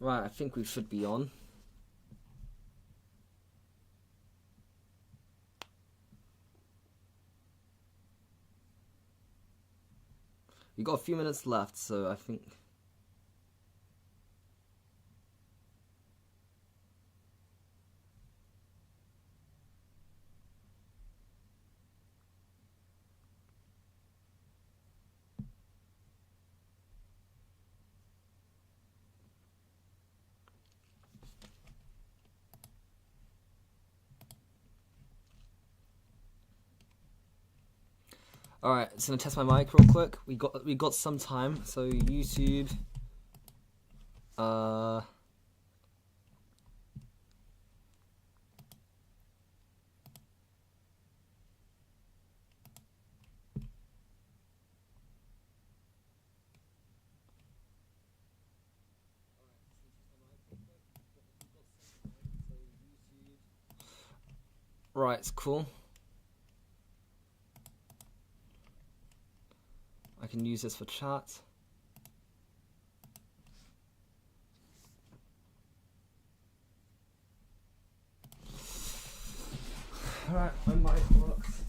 Right, I think we should be on. We got a few minutes left, so I think. All right, just gonna test my mic real quick. We got some time, so YouTube. Right, cool. I can use this for chat. Alright, my mic works.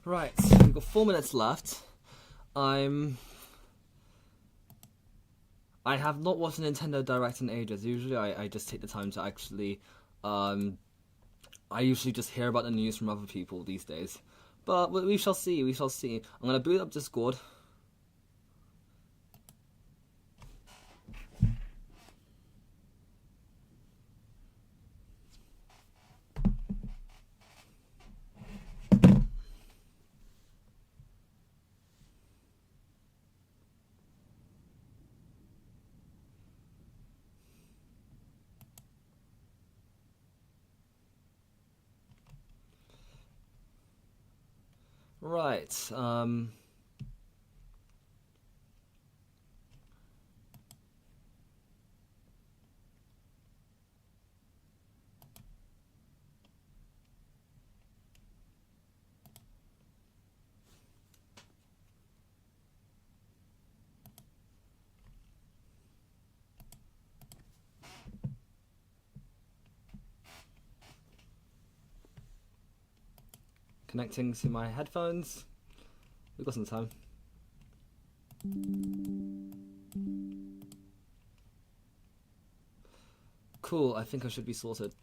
Right, we've got 4 minutes left. I have not watched a Nintendo Direct in ages. Usually I just take the time to actually, I usually just hear about the news from other people these days. But we shall see, we shall see. I'm gonna boot up Discord. Right, connecting to my headphones. We've got some time. Cool, I think I should be sorted.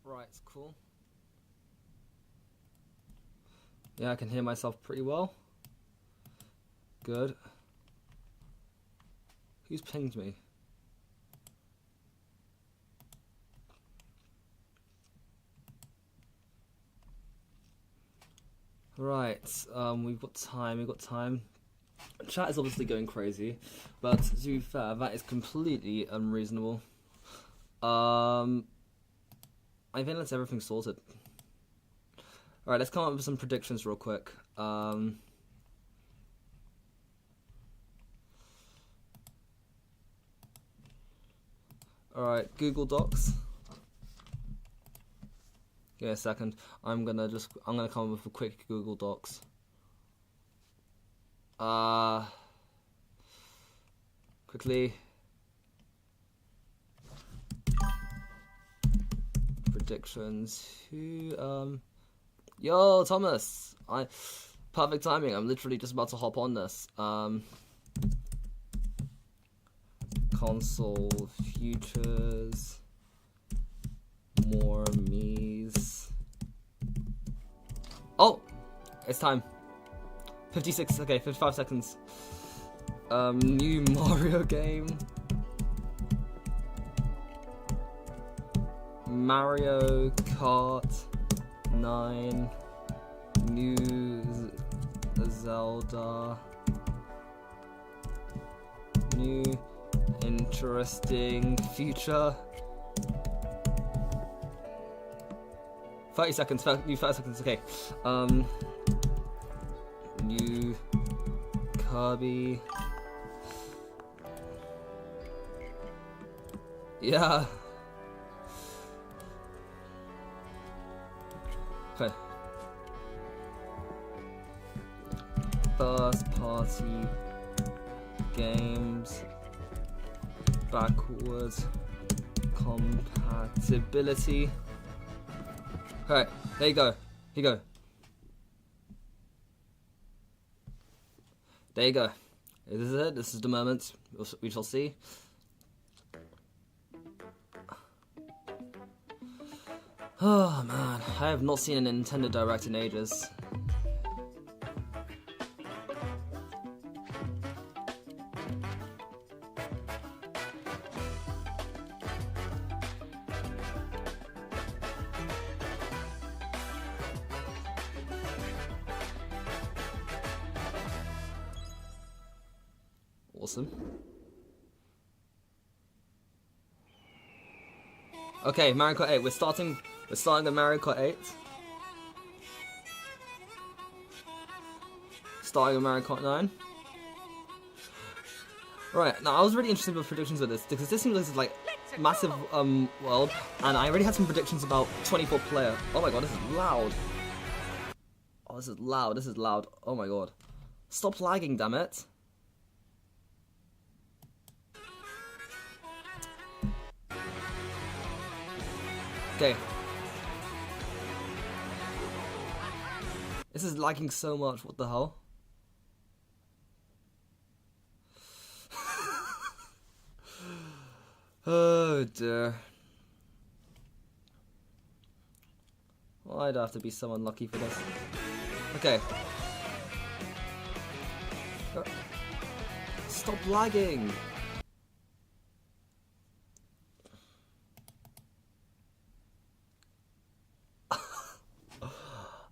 Right, cool. Yeah, I can hear myself pretty well. Good. Who's pinged me? Right, we've got time. Chat is obviously going crazy, but to be fair, that is completely unreasonable. I think that's everything sorted. Alright, let's come up with some predictions real quick. Alright, Google Docs. Give me a second. I'm gonna come up with a quick Google Docs. Quickly. Predictions. Yo, Thomas! Perfect timing. I'm literally just about to hop on this. Console futures. More me's. Oh! It's time. 56, okay, 55 seconds. New Mario game. Mario Kart 9. New Zelda. New interesting future. 30 seconds, new 30 seconds, okay. New Kirby. Yeah. Okay. First party games. Backwards compatibility. Alright, there you go. Here you go. There you go. This is it. This is the moment. We shall see. Oh man, I have not seen a Nintendo Direct in ages. Awesome. Okay, Mario Kart 8. We're starting the Mario Kart 8. Starting with Mario Kart 9. Right, now I was really interested with predictions of this because this seems like massive world, and I already had some predictions about 24 player. Oh my god, this is loud. Oh, this is loud. This is loud. Oh my god. Stop lagging, damn it. Okay. This is lagging so much, what the hell? Oh dear. Why'd I have to be so unlucky for this? Okay. Stop lagging!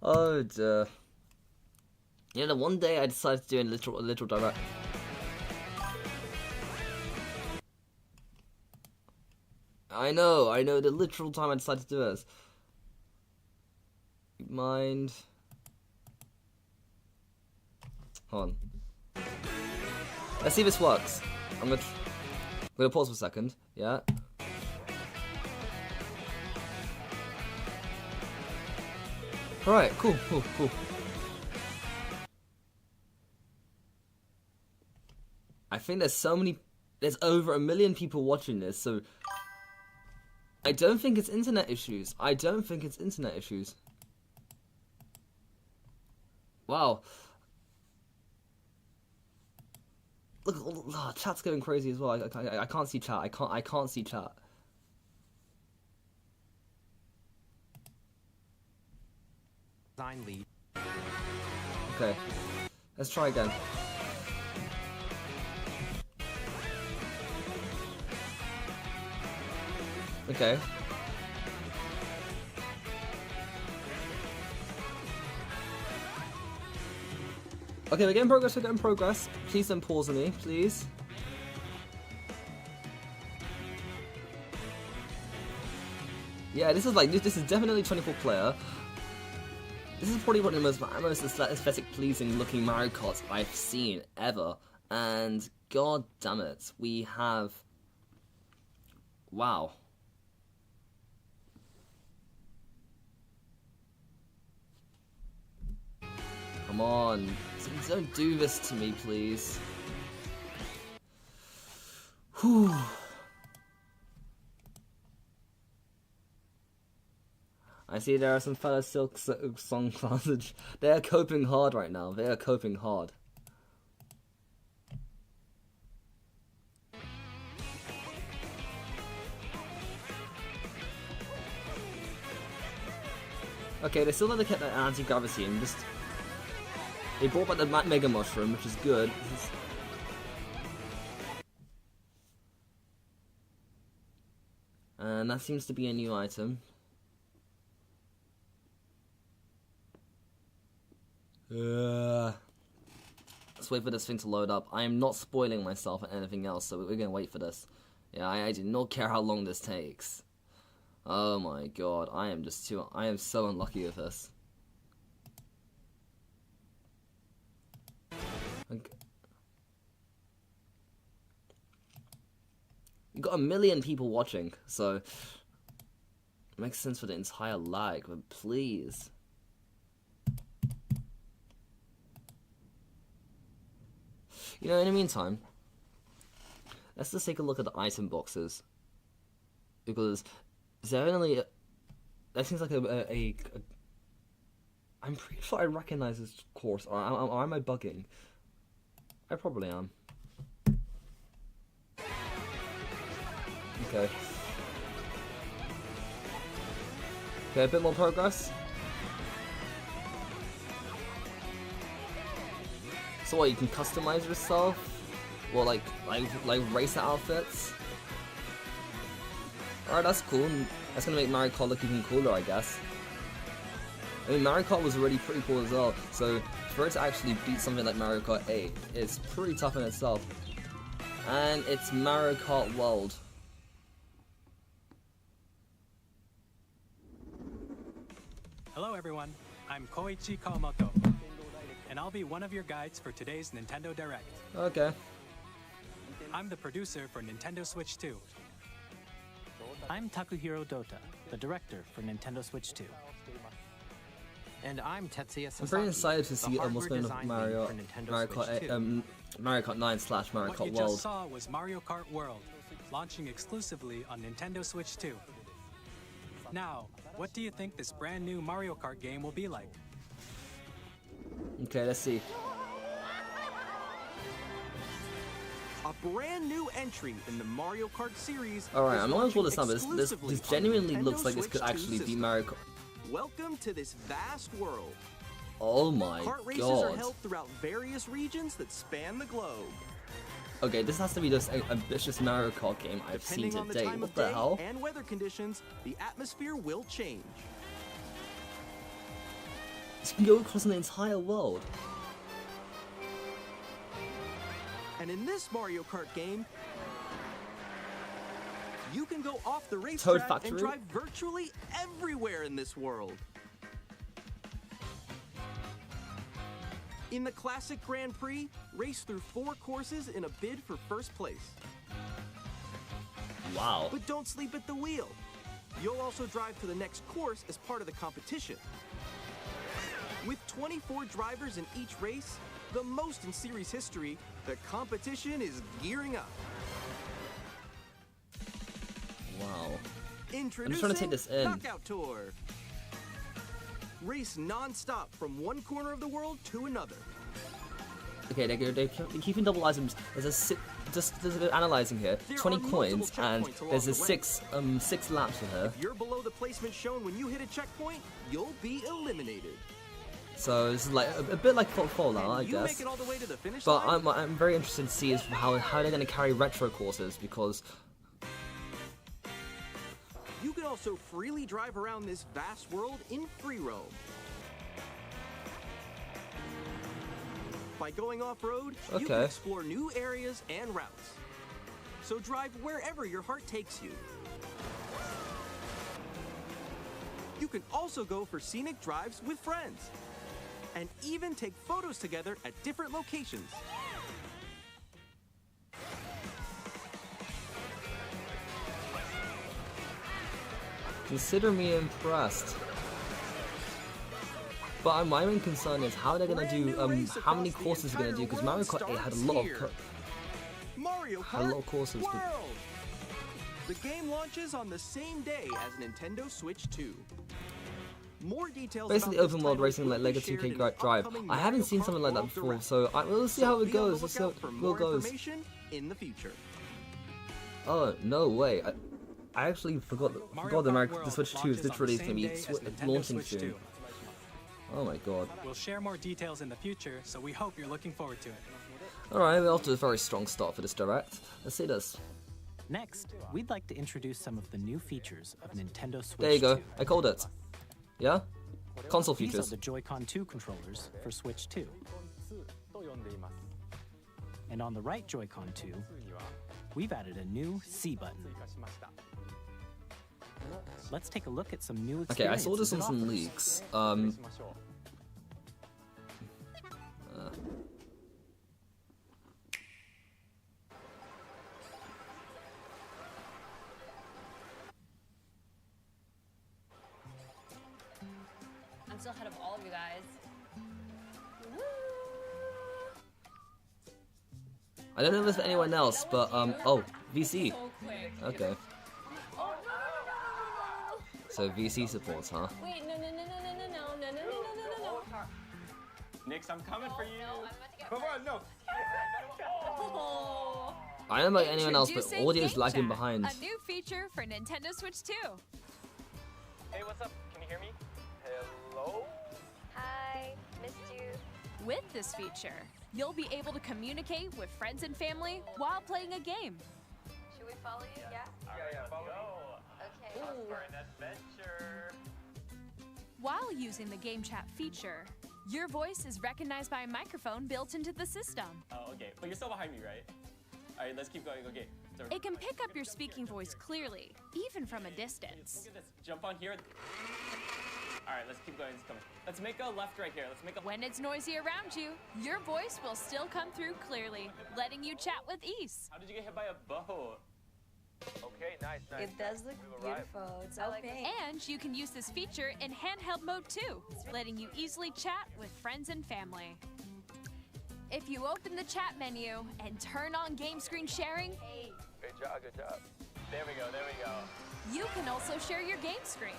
Oh dear. You know, one day I decided to do a literal direct. I know, the literal time I decided to do this. Mind. Hold on. Let's see if this works. I'm gonna pause for a second, yeah. Alright, cool. I think there's over 1 million people watching this, so I don't think it's internet issues. Wow. Look, oh, chat's going crazy as well. I can't see chat. I can't see chat. Lead. Okay, let's try again. Okay. Okay, we're getting progress. Please don't pause on me, please. Yeah, this is definitely 24 player. This is probably one of the most aesthetic pleasing looking Mario Karts I've seen ever. And god damn it, we have... Wow. Come on. Don't do this to me, please. Whew. I see there are some fellow Silk Song classes. They are coping hard right now. They are coping hard. Okay, they still let the kept that anti-gravity and just... They brought back the Mega Mushroom, which is good. And that seems to be a new item. Let's wait for this thing to load up. I am not spoiling myself and anything else, so we're gonna wait for this. Yeah, I do not care how long this takes. Oh my god, I am so unlucky with this. Okay. You got 1 million people watching, so it makes sense for the entire lag, but please. You know, in the meantime, let's just take a look at the item boxes. Because there that seems like I'm pretty sure I recognize this course, or am I bugging? I probably am. Okay. Okay, a bit more progress. So what, you can customize yourself? Well, like racer outfits? Alright, that's cool. That's gonna make Mario Kart look even cooler, I guess. I mean, Mario Kart was already pretty cool as well, so for it to actually beat something like Mario Kart 8 is pretty tough in itself. And it's Mario Kart World. Hello everyone, I'm Koichi Kawamoto, and I'll be one of your guides for today's Nintendo Direct. Okay. I'm the producer for Nintendo Switch 2. I'm Takuhiro Dota, the director for Nintendo Switch 2. And I'm Tetsuya Sasaki. I'm pretty excited to see what's going on with Mario Mario Kart 9 / Mario What Kart you World. just saw was Mario Kart World, launching exclusively on Nintendo Switch 2. Now, what do you think this brand new Mario Kart game will be like? Okay, let's see. A brand new entry in the Mario Kart series. Alright, is I'm not sure this launching number. This exclusively on genuinely Nintendo looks like this Switch could 2 actually be system. Mario Kart. Welcome to this vast world. Oh my Kart races are god. held throughout various regions that span the globe. Okay, this has to be the most ambitious Mario Kart game I've seen Depending on to the date. time What of the day hell? and weather conditions, the atmosphere will change. You can go across the entire world. And in this Mario Kart game, you can go off the Toad racetrack Factory? and drive virtually everywhere in this world. In the classic Grand Prix, race through 4 courses in a bid for first place. Wow. But don't sleep at the wheel. You'll also drive to the next course as part of the competition. With 24 drivers in each race, the most in series history, the competition is gearing up. Wow. Introducing trying to take this in. Knockout Tour. Race non-stop from one corner of the world to another. Okay, they're keeping double items. There's a just analyzing here. There 20 are multiple coins and checkpoints along there's a the way. six laps for her. If you're below the placement shown when you hit a checkpoint, you'll be eliminated. So it's like a bit like Fallout, I And you guess. make it all the way to the finish But line. I'm very interested to see is how they're going to carry retro courses, because You can also freely drive around this vast world in free roam. By going off-road, you can Okay. explore new areas and routes. So drive wherever your heart takes you. You can also go for scenic drives with friends. And even take photos together at different locations. Consider me impressed. But my main concern is how they're gonna do, how many courses they're gonna do, because Mario Kart 8 had a lot of Mario had a lot Kart of courses. World! The game launches on the same day as Nintendo Switch 2. More details Basically about this open world title racing will like be Lego shared 2K in an Drive. upcoming I haven't Mario seen Kart something like that World before, Direct. so we'll see how it be on goes. the Let's see how lookout for it more goes. information in the future. Oh no way! I actually forgot Mario the Kart Mario World the Switch 2 is launches on the literally same going to day be as Nintendo launching Switch soon. 2. Oh my god! We'll share more details in the future, so we hope you're looking forward to it. All right, we're off to a very strong start for this direct. Let's see this. Next, we'd like to introduce some of the new features of Nintendo Switch There you go. 2. I called it. Yeah. Console These are features. the Joy-Con 2 controllers for Switch 2. And on the right Joy-Con 2, we've added a new C button. Let's take a look at some new Okay, I saw this experiences on it some offers. leaks. I'm still ahead of all of you guys. I don't know if there's anyone else, but oh, VC. So quick. Okay, Oh, no. so VC supports, huh? Wait, no. Nix, I'm coming for you. No, I'm about to get Come on, no. Oh. I don't know about anyone else, but Introducing audio's Game lagging Chat, behind. A new feature for Nintendo Switch 2. Hey, what's up? Can you hear me? Hello? Hi, missed you. With this feature, you'll be able to communicate with friends and family while playing a game. Should we follow you? Yeah? Yeah, follow me. Okay. Off for an adventure. While using the Game Chat feature, your voice is recognized by a microphone built into the system. Oh, okay. But you're still behind me, right? All right, let's keep going. Okay. So, It can pick up your speaking voice clearly, even from a distance. look at this. Jump on here. All right, let's keep going. It's coming. Let's make a left right here. Let's make a. When it's noisy around you, your voice will still come through clearly, letting you chat with ease. How did you get hit by a boat? Okay, nice. It does look beautiful. It's okay. And you can use this feature in handheld mode too, letting you easily chat with friends and family. If you open the chat menu and turn on game screen sharing, Good job, good job. There we go, there we go. you can also share your game screen.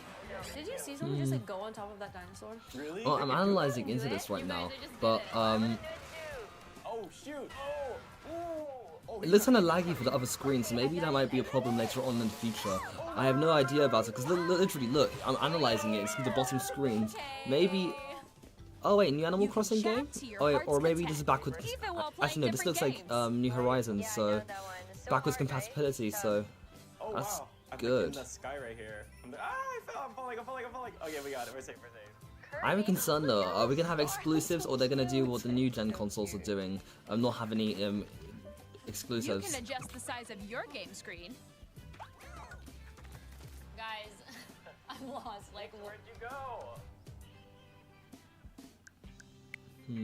Did you see someone just like go on top of that dinosaur? Really? Well, I'm analyzing into this right now, but Oh, shoot. Oh, ooh. Oh, it looks kind of laggy for the other screen, so maybe that might be a problem later on in the future. I have no idea about it, because literally, look, I'm analyzing it, it's the bottom screen. Maybe... Oh wait, new Animal You can Crossing chat game? to your Oh, yeah, heart's or maybe content, just backwards... even while Actually no, playing this looks different like games. New Horizons, Yeah, I so... know that one. It's so Backwards hard, right? compatibility, so... Oh, That's wow. I'm good. Like in the sky right here. I fell. I'm falling. Okay, we got it. We're safe. We're safe. I have a concern though, are we gonna have exclusives, or they're gonna do what the new gen consoles are doing, and not have any You exclusives? can adjust the size of your game screen, Guys, I'm lost. Like, Where'd you go?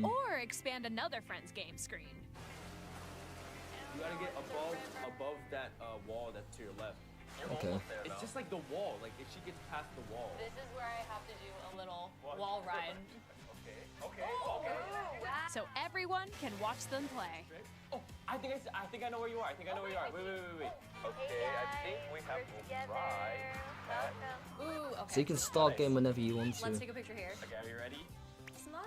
or expand another friend's game screen. You gotta get above that wall that's to your left. Okay. It's just like the wall. Like if she gets past the wall. this is where I have to do a little wall ride. Okay. So everyone can watch them play. Oh, I think I know where you are. Wait. Okay, I think we have to try. Ooh, okay. So you can start game whenever you want Let's to. take a picture here. Okay, are you ready? Smile.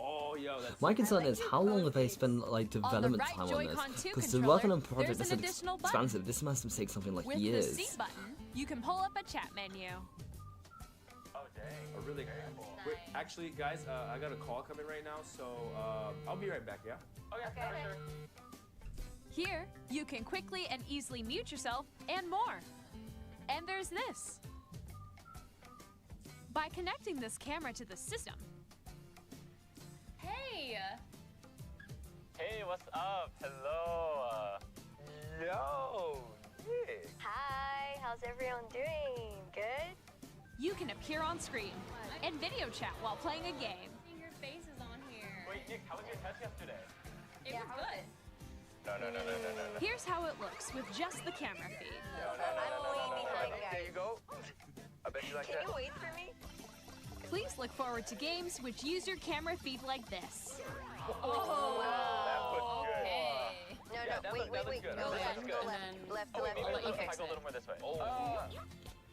Oh, yo, that's. My concern is how long have they spent like On the development right time on this? Joy-Con 2 Because to work on a controller, project there's that's an additional button. expansive, this must take something like With the years. C button, you can pull up a chat menu. Oh, dang. Oh, really? Wait, actually, guys, I got a call coming right now, so I'll be right back. Yeah. Okay, for sure. Here, you can quickly and easily mute yourself and more. And there's this. By connecting this camera to the system, Hey. Hey, what's up? Hello. Yo, Nick. Hi, how's everyone doing? Good? you can appear on screen and video chat while playing a game. Your face is on here. Wait, Nick, how was your test yesterday? It was good. No. Here's how it looks with just the camera feed. I'm way behind, guys. guys. There you go. I bet you like Can that. you wait for me? Please look forward to games which use your camera feed like this. Oh, okay. No, Yeah, no, that wait. looks good. Go That left, looks go good. left. And then- Left, Oh, left. I'll let you If fix I go a it. little more this way.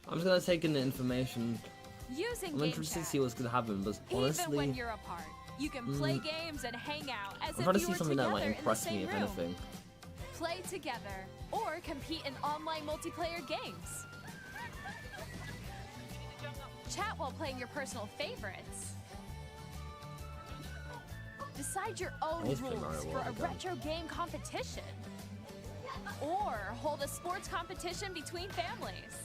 I'm just gonna take in the information. Using I'm game interested to chat. see what's gonna happen, but Even when honestly, you're apart, you can play games and hang out as I'm if trying to you see were something that together might in the impress me, same if room. anything. Play together or compete in online multiplayer games. Chat while playing your personal favorites. Decide your own I used to play rules Mario for World a again. retro game competition. Or hold a sports competition between families.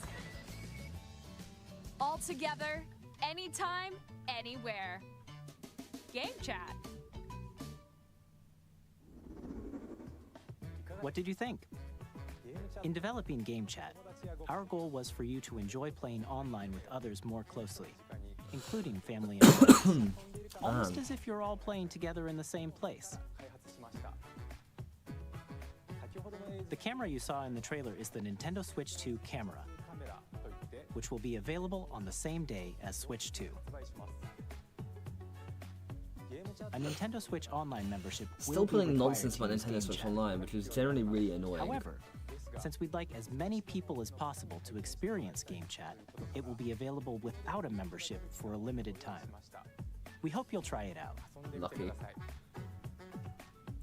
All together, anytime, anywhere. Game chat. What did you think? In developing Game Chat, our goal was for you to enjoy playing online with others more closely, including family and friends. Almost as if you're all playing together in the same place. The camera you saw in the trailer is the Nintendo Switch 2 camera, which will be available on the same day as Switch 2. A Nintendo Switch Online membership will Still be putting required nonsense to about use Nintendo Game Switch Chat. Online, which is generally really annoying. However, since we'd like as many people as possible to experience Game Chat, it will be available without a membership for a limited time. We hope you'll try it out. Lucky. Do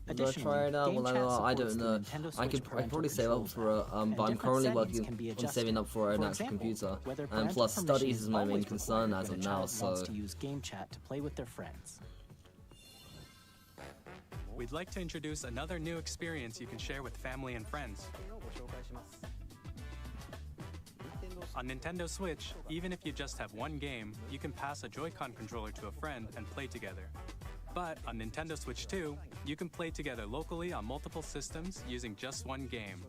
I Additionally, try it out? Game Well, Chat I supports don't the know. Nintendo I Switch could parental probably save up controls for app, but and I'm different currently settings working can be on saving up for an For actual example, computer, whether and parental plus permission studies is my main always concern required as when of a now. child wants So to use Game Chat to play with their friends. We'd like to introduce another new experience you can share with family and friends. On Nintendo Switch, even if you just have one game, you can pass a Joy-Con controller to a friend and play together. But on Nintendo Switch 2, you can play together locally on multiple systems using just one game,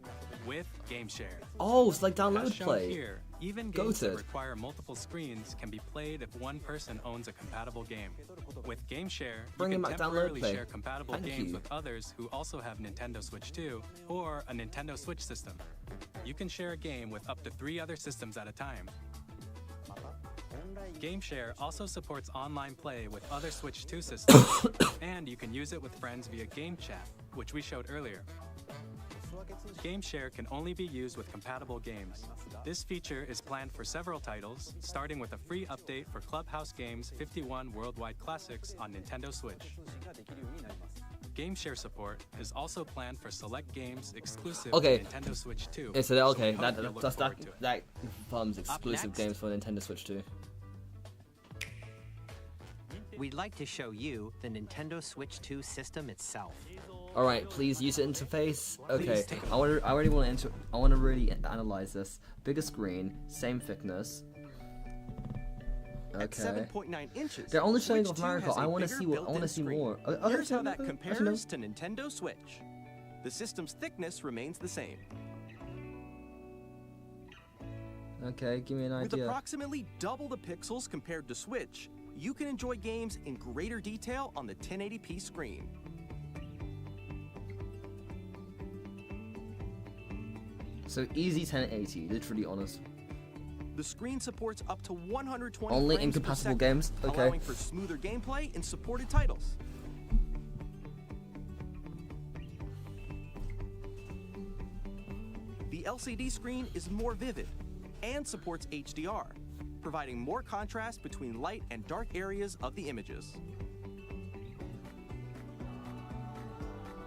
with GameShare. oh, it's like As download shown play. here, even games that Goated. require multiple screens can be played if one person owns a compatible game. With GameShare, Bring you it can back, download temporarily play. share compatible Thank games you. with others who also have Nintendo Switch 2 or a Nintendo Switch system. You can share a game with up to 3 other systems at a time. GameShare also supports online play with other Switch 2 systems, and you can use it with friends via Game Chat, which we showed earlier. GameShare can only be used with compatible games. This feature is planned for several titles, starting with a free update for Clubhouse Games 51 Worldwide Classics on Nintendo Switch. GameShare support is also planned for select games exclusive Okay. to Nintendo Switch 2. Yeah, so we okay, hope you'll look that forward to it. that confirms exclusive next. games for Nintendo Switch 2. We'd like to show you the Nintendo Switch 2 system itself. All right, please use interface. Okay, Please take a I already want to I want to really analyze this. Bigger screen, same thickness. At Okay. 7.9 inches. They're only showing Switch off 2 Mario has Kart. a I want to bigger see what I built-in want to see screen. more. Here's how that actually, compares to Nintendo Switch. The system's thickness remains the same. Okay, give me an With idea. approximately double the pixels compared to Switch, you can enjoy games in greater detail on the 1080p screen. So easy 1080, literally honest. The screen supports up to 120 Only frames per incompatible second, games? Okay. allowing for smoother gameplay in supported titles. The LCD screen is more vivid and supports HDR, providing more contrast between light and dark areas of the images.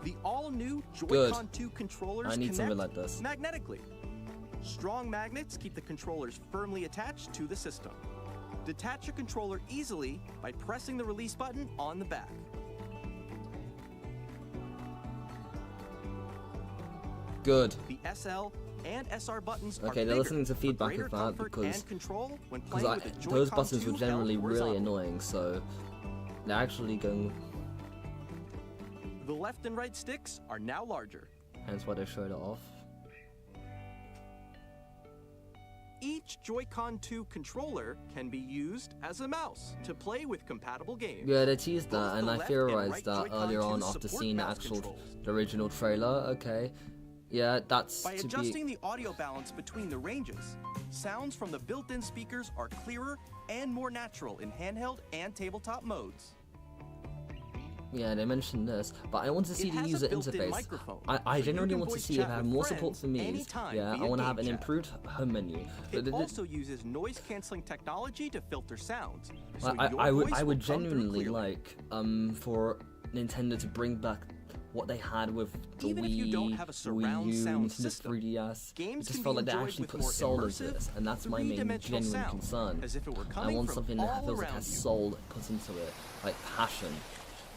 The all-new Joy-Con 2 controllers I need connect something like this. magnetically. Strong magnets keep the controllers firmly attached to the system. Detach your controller easily by pressing the release button on the back. Good. The SL and SR buttons are Okay, they're bigger listening to for feedback greater of that comfort because and control when playing with the those Joy-Con buttons were 2 generally held really horizontally. annoying. So they're actually going. The left and right sticks are now larger. Hence why they showed it off. each Joy-Con 2 controller can be used as a mouse to play with compatible games. Yeah, they teased Both that, and the I left theorized right that Joy-Con earlier on 2s after support seeing mouse controls. the original trailer. Okay, yeah, that's By to adjusting be. the audio balance between the ranges, sounds from the built-in speakers are clearer and more natural in handheld and tabletop modes. Yeah, they mentioned this, but I want to see It the has a user built-in interface. microphone, I so you genuinely can want to voice see if chat it had with more support friends for me. anytime Yeah, I via want to have game an chat. improved home menu. It also uses noise-canceling technology to filter sounds, so I your would voice I would will come through genuinely clearly. like for Nintendo to bring back what they had with the Even if Wii, you don't have a surround Wii U, sound Nintendo system, 3DS. It games just can felt be like they enjoyed actually with put more soul into immersive, this, and that's my main three-dimensional genuine sound, concern. as if it were I coming want from something that all feels like around has you. soul put into it, like passion.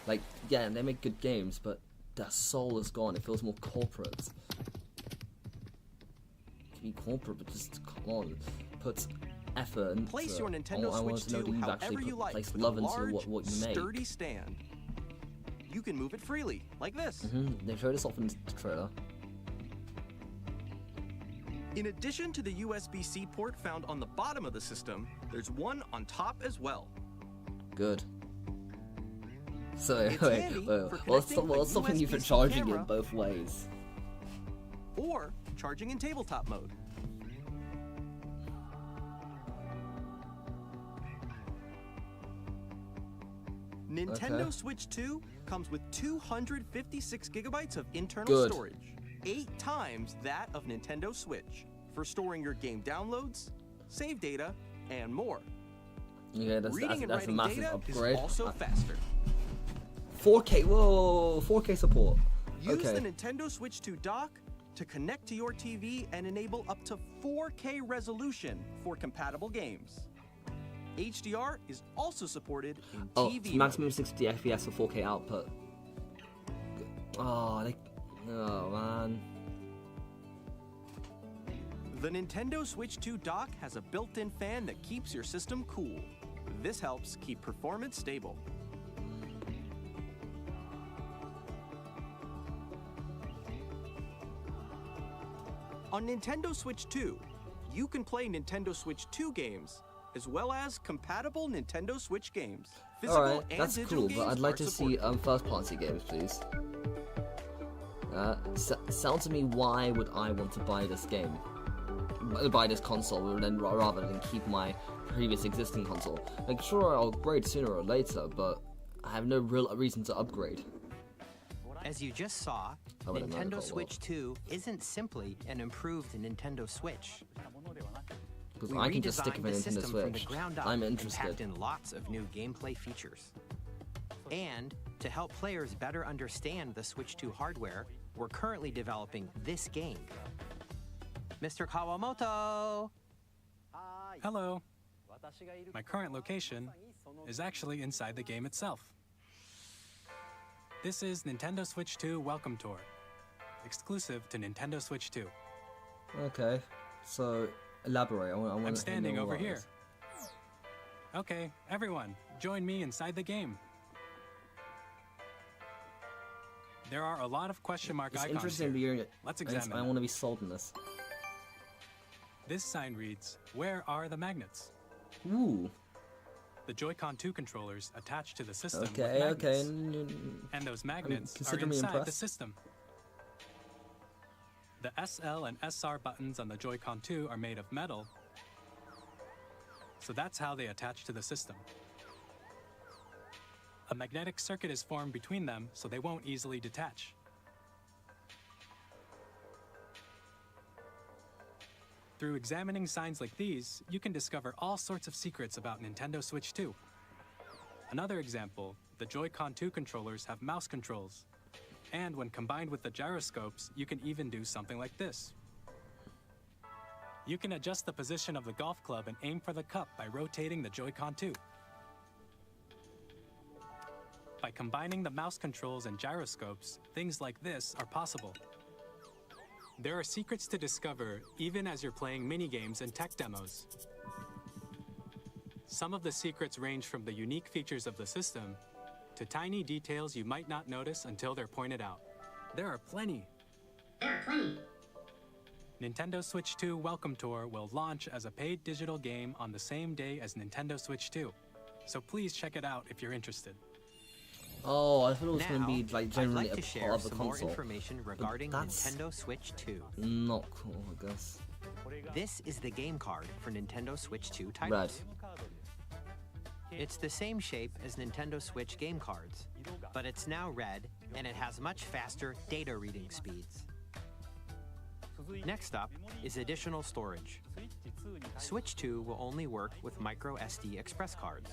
Like, yeah, they make good games, but their soul is gone. It feels more corporate. It can be corporate, but just come on, put effort into Place it. your Nintendo I want Switch to know 2 that you've however actually you like, placed with love a into large, what you make. sturdy stand. You can move it freely, like this. They showed us off in the trailer. In addition to the USB-C port found on the bottom of the system, there's one on top as well. Good. So, It's handy for what's connecting a stopping you from USB-C charging camera. it both ways? Or charging in tabletop mode. Nintendo Okay. Switch 2 comes with 256 gigabytes of internal Good. storage, 8 times that of Nintendo Switch, for storing your game downloads, save data, and more. Yeah, Reading and that's a writing massive data upgrade. is also faster. 4K, whoa, 4K support. Use Okay. the Nintendo Switch 2 dock to connect to your TV and enable up to 4K resolution for compatible games. HDR is also supported in Oh, TV it's mode. maximum 60 FPS for 4K output. Oh, oh man. The Nintendo Switch 2 dock has a built-in fan that keeps your system cool. This helps keep performance stable. On Nintendo Switch 2, you can play Nintendo Switch 2 games, as well as compatible Nintendo Switch games. Physical Alright, and that's digital cool, games but I'd like are to see supported. first-party games, please. Sound to me, why would I want to buy this game? Buy this console rather than keep my previous existing console? Like, sure, I'll upgrade sooner or later, but I have no real reason to upgrade. As you just saw, I would've known Nintendo it Switch 2 isn't simply an improved Nintendo Switch. Because We I can just stick redesigned with the Nintendo system from the Switch. ground up I'm and interested. packed in lots of new gameplay features. And to help players better understand the Switch 2 hardware, we're currently developing this game. Mr. Kawamoto! Hello. My current location is actually inside the game itself. This is Nintendo Switch 2 Welcome Tour, exclusive to Nintendo Switch 2. Okay, so elaborate. I want I'm to standing know over what it here. is. Okay, everyone, join me inside the game. There are a lot of question mark It's icons interesting here. being. Let's I examine. want to be sold in this. This sign reads, "Where are the magnets?" Ooh. The Joy-Con 2 controllers attached to the system with Okay, okay. magnets. And those magnets are consider me inside the impressed. system. The SL and SR buttons on the Joy-Con 2 are made of metal, so that's how they attach to the system. A magnetic circuit is formed between them, so they won't easily detach. Through examining signs like these, you can discover all sorts of secrets about Nintendo Switch 2. Another example, the Joy-Con 2 controllers have mouse controls. And when combined with the gyroscopes, you can even do something like this. You can adjust the position of the golf club and aim for the cup by rotating the Joy-Con 2. By combining the mouse controls and gyroscopes, things like this are possible. There are secrets to discover even as you're playing minigames and tech demos. Some of the secrets range from the unique features of the system to tiny details you might not notice until they're pointed out. There are plenty. Nintendo Switch 2 Welcome Tour will launch as a paid digital game on the same day as Nintendo Switch 2. So please check it out if you're interested. Oh, I thought it was Now, going to be like I'd generally like to a share part of the some more console. information regarding that's- Nintendo Switch 2. Not cool, I guess. This is the game card for Nintendo Switch 2 Red. titles. It's the same shape as Nintendo Switch game cards, but it's now red and it has much faster data reading speeds. Next up is additional storage. Switch 2 will only work with micro SD express cards.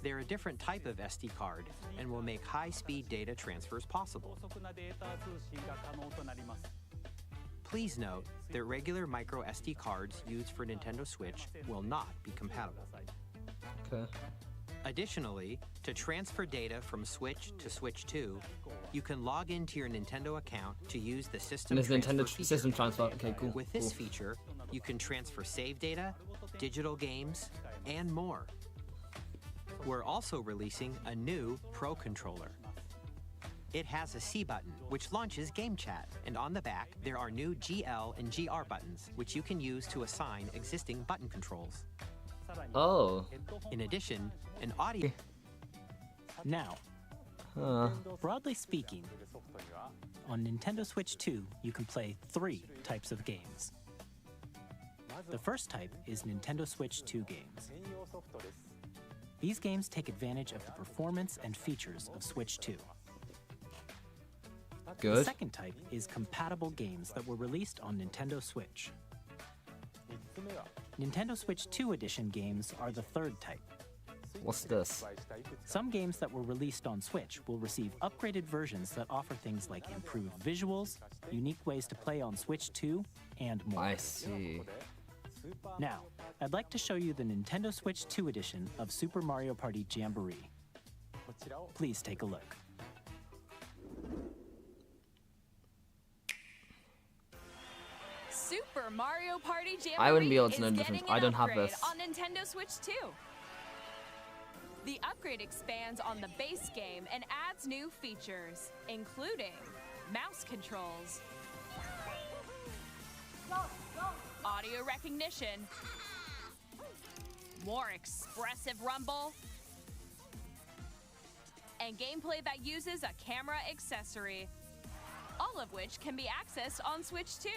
They're a different type of SD card and will make high-speed data transfers possible. Please note that regular micro SD cards used for Nintendo Switch will not be compatible. Okay. Additionally, to transfer data from Switch to Switch 2, you can log into your Nintendo account to use the system And there's transfer Nintendo feature. System Transfer. Okay, cool. With this cool. feature, you can transfer save data, digital games, and more. We're also releasing a new Pro Controller. It has a C button, which launches Game Chat, and on the back, there are new GL and GR buttons, which you can use to assign existing button controls. Oh. In addition, an audio... Now, Huh. broadly speaking, on Nintendo Switch 2, you can play 3 types of games. The first type is Nintendo Switch 2 games. These games take advantage of the performance and features of Switch 2. The Good. second type is compatible games that were released on Nintendo Switch. Nintendo Switch 2 Edition games are the third type. What's this? Some games that were released on Switch will receive upgraded versions that offer things like improved visuals, unique ways to play on Switch 2, and more. I see. Now, I'd like to show you the Nintendo Switch 2 edition of Super Mario Party Jamboree. Please take a look. Super Mario Party Jamboree I wouldn't be able to is know the getting difference. an I don't have upgrade this. on Nintendo Switch 2. The upgrade expands on the base game and adds new features, including mouse controls, audio recognition, more expressive rumble, and gameplay that uses a camera accessory, all of which can be accessed on Switch 2.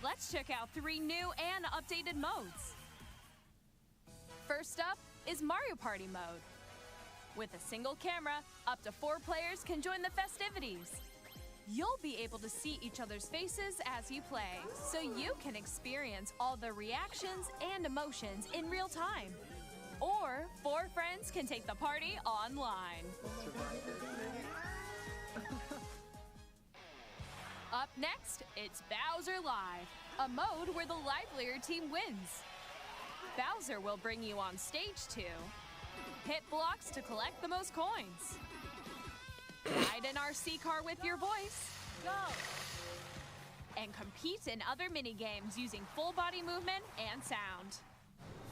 Let's check out 3 new and updated modes. First up is Mario Party mode. With a single camera, up to 4 players can join the festivities. You'll be able to see each other's faces as you play, so you can experience all the reactions and emotions in real time. Or 4 friends can take the party online. Up next, it's Bowser Live, a mode where the livelier team wins. Bowser will bring you on stage 2. Hit blocks to collect the most coins. Ride an RC car with your voice. Go! And compete in other mini-games using full body movement and sound.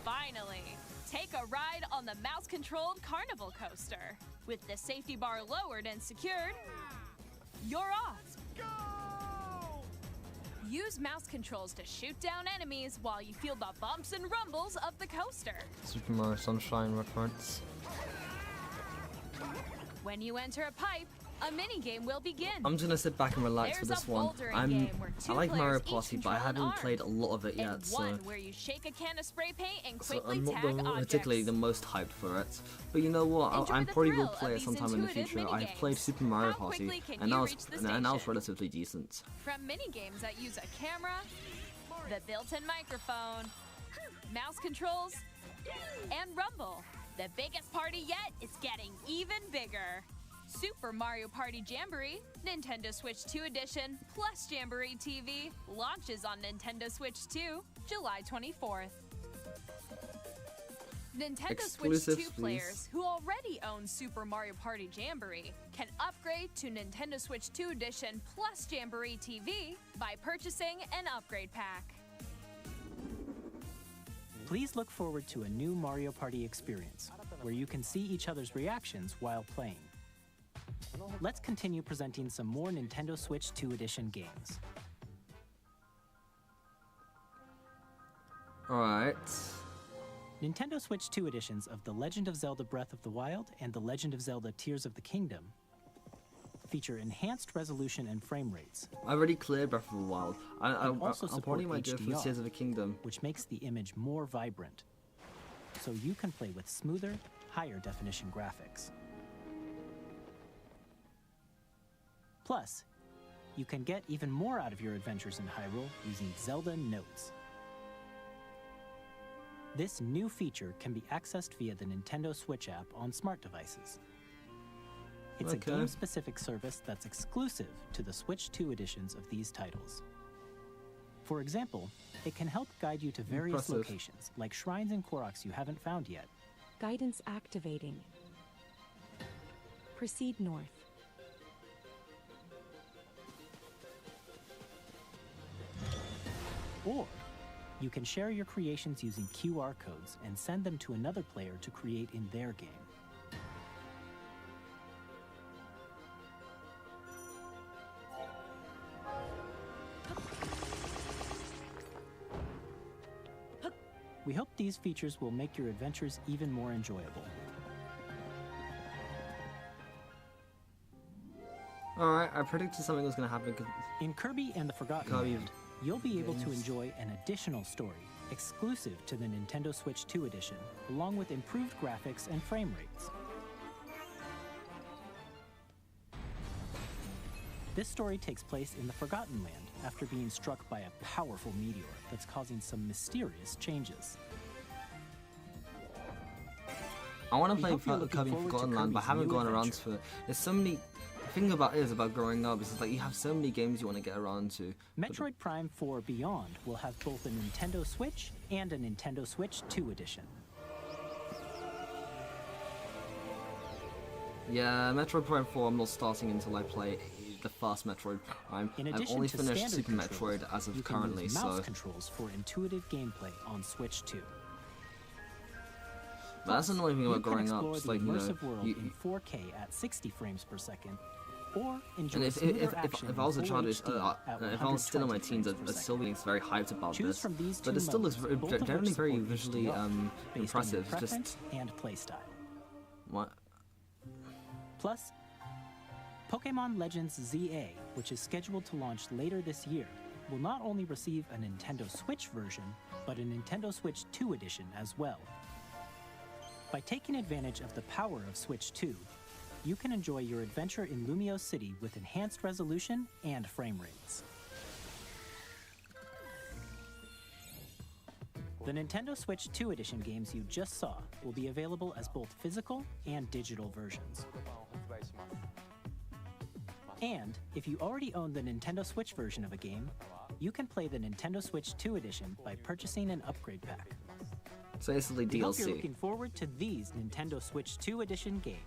Finally, take a ride on the mouse-controlled Carnival Coaster. With the safety bar lowered and secured, you're off. Use mouse controls to shoot down enemies while you feel the bumps and rumbles of the coaster. Super Mario Sunshine reference. When you enter a pipe, a minigame will begin. I'm just gonna sit back and relax for There's this a one. bouldering game where I 2 like Mario players each Party, but I control an haven't arm. played a lot of it yet, And so one where you shake a can of spray paint and so quickly I'm not tag objects. particularly the most hyped for it. But you know what? Enjoy I'm the probably will thrill play of it these sometime in the intuitive future. I've minigames. played Super Mario How Party, quickly can and you that was reach the and that was station? relatively decent. From minigames that use a camera, the built-in microphone, mouse controls, and rumble, the biggest party yet is getting even bigger. Super Mario Party Jamboree, Nintendo Switch 2 Edition, plus Jamboree TV, launches on Nintendo Switch 2, July 24th. Nintendo Exclusives, Switch 2 please. players who already own Super Mario Party Jamboree can upgrade to Nintendo Switch 2 Edition plus Jamboree TV by purchasing an upgrade pack. Please look forward to a new Mario Party experience, where you can see each other's reactions while playing. Let's continue presenting some more Nintendo Switch 2 Edition games. Alright. Nintendo Switch 2 editions of The Legend of Zelda Breath of the Wild and The Legend of Zelda Tears of the Kingdom feature enhanced resolution and frame rates, I already cleared Breath of the Wild. and also I'll support probably might do it for HDR, Tears of the Kingdom. which makes the image more vibrant, so you can play with smoother, higher definition graphics. Plus, you can get even more out of your adventures in Hyrule using Zelda Notes. This new feature can be accessed via the Nintendo Switch app on smart devices. It's Okay. a game-specific service that's exclusive to the Switch 2 editions of these titles. For example, it can help guide you to various Impressive. locations, like shrines and Koroks you haven't found yet. Guidance activating. Proceed north. Or you can share your creations using QR codes and send them to another player to create in their game. We hope these features will make your adventures even more enjoyable. Alright, I predicted something was gonna happen. In Kirby and the Forgotten Kirby Land, you'll be able to games. enjoy an additional story exclusive to the Nintendo Switch 2 edition, along with improved graphics and frame rates. This story takes place in the Forgotten Land after being struck by a powerful meteor that's causing some mysterious changes. I want to We play hope you're looking Kirby forward to Forgotten Land, but I Kirby's haven't new gone around adventure. for it. There's so many. The thing about it is about growing up is like you have so many games you want to get around to. Metroid Prime 4 Beyond will have both a Nintendo Switch and a Nintendo Switch 2 edition. Yeah, Metroid Prime 4 I'm not starting until I play the first Metroid Prime. In I've addition only to finished standard Super controls, Metroid as you of can currently, use mouse so controls for intuitive gameplay on Switch 2. but that's the annoying thing You about can growing up. explore It's the like, you know, immersive world you, in 4K at 60 frames per second, or enjoy and if smoother action I was a in child, full HD at if I was still in my 120 teens, frames per I'd still second. be very hyped about Choose this. from these But two it still looks modes, both of which generally very support visually HDR, based on your impressive. preference Just and playstyle. what? Plus, Pokemon Legends ZA, which is scheduled to launch later this year, will not only receive a Nintendo Switch version, but a Nintendo Switch 2 edition as well. By taking advantage of the power of Switch 2, you can enjoy your adventure in Lumio City with enhanced resolution and frame rates. The Nintendo Switch 2 edition games you just saw will be available as both physical and digital versions. And if you already own the Nintendo Switch version of a game, you can play the Nintendo Switch 2 edition by purchasing an upgrade pack. So basically We hope you're DLC. looking forward to these Nintendo Switch 2 edition games.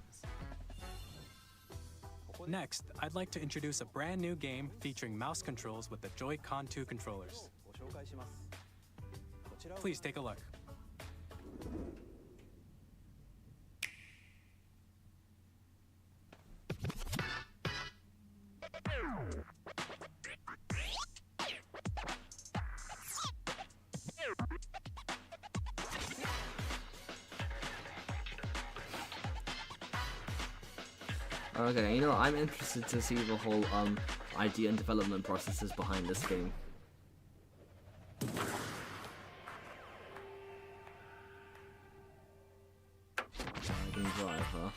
Next, I'd like to introduce a brand new game featuring mouse controls with the Joy-Con 2 controllers. Please take a look. Okay, you know, I'm interested to see the whole idea and development processes behind this game. Dragon Drive, huh?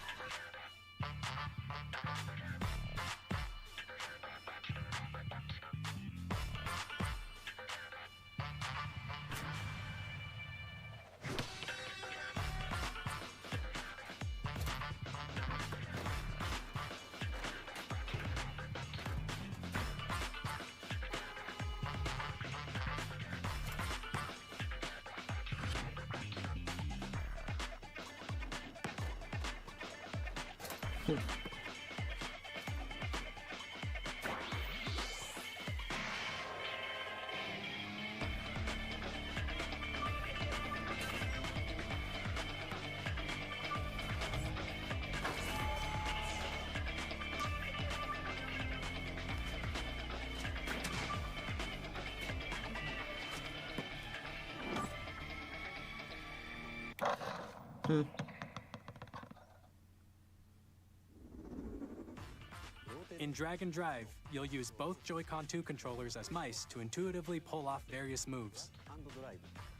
In Drag and Drive, you'll use both Joy-Con 2 controllers as mice to intuitively pull off various moves.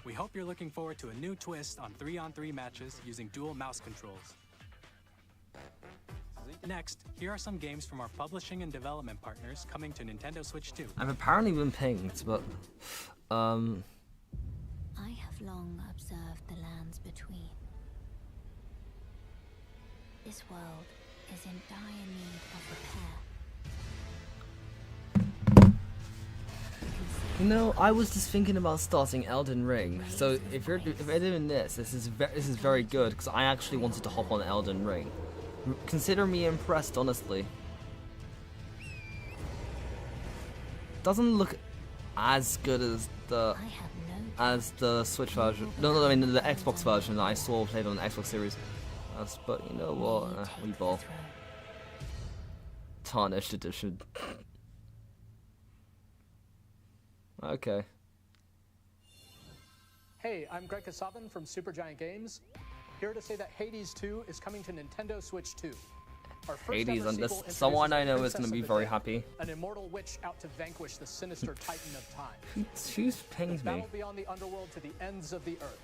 We hope you're looking forward to a new twist on 3-on-3 matches using dual mouse controls. Next, here are some games from our publishing and development partners coming to Nintendo Switch 2. I've apparently been pinged, but I have long observed the lands between. This world is in dire need of repair. you know, I was just thinking about starting Elden Ring. So if you're doing this is very good because I actually wanted to hop on Elden Ring. Consider me impressed, honestly. Doesn't look as good as the Switch version. No, I mean the Xbox version that I saw played on the Xbox Series. But you know what? We ball. Tarnished edition. Okay. Hey, I'm Greg Kasavin from Supergiant Games. Here to say that Hades 2 is coming to Nintendo Switch 2. Our first Hades, ever and sequel this someone I know introduces is going to be Princess of very the happy. Dead, an immortal witch out to vanquish the sinister titan of time. Who's pinged me? Battle beyond the underworld to the ends of the earth.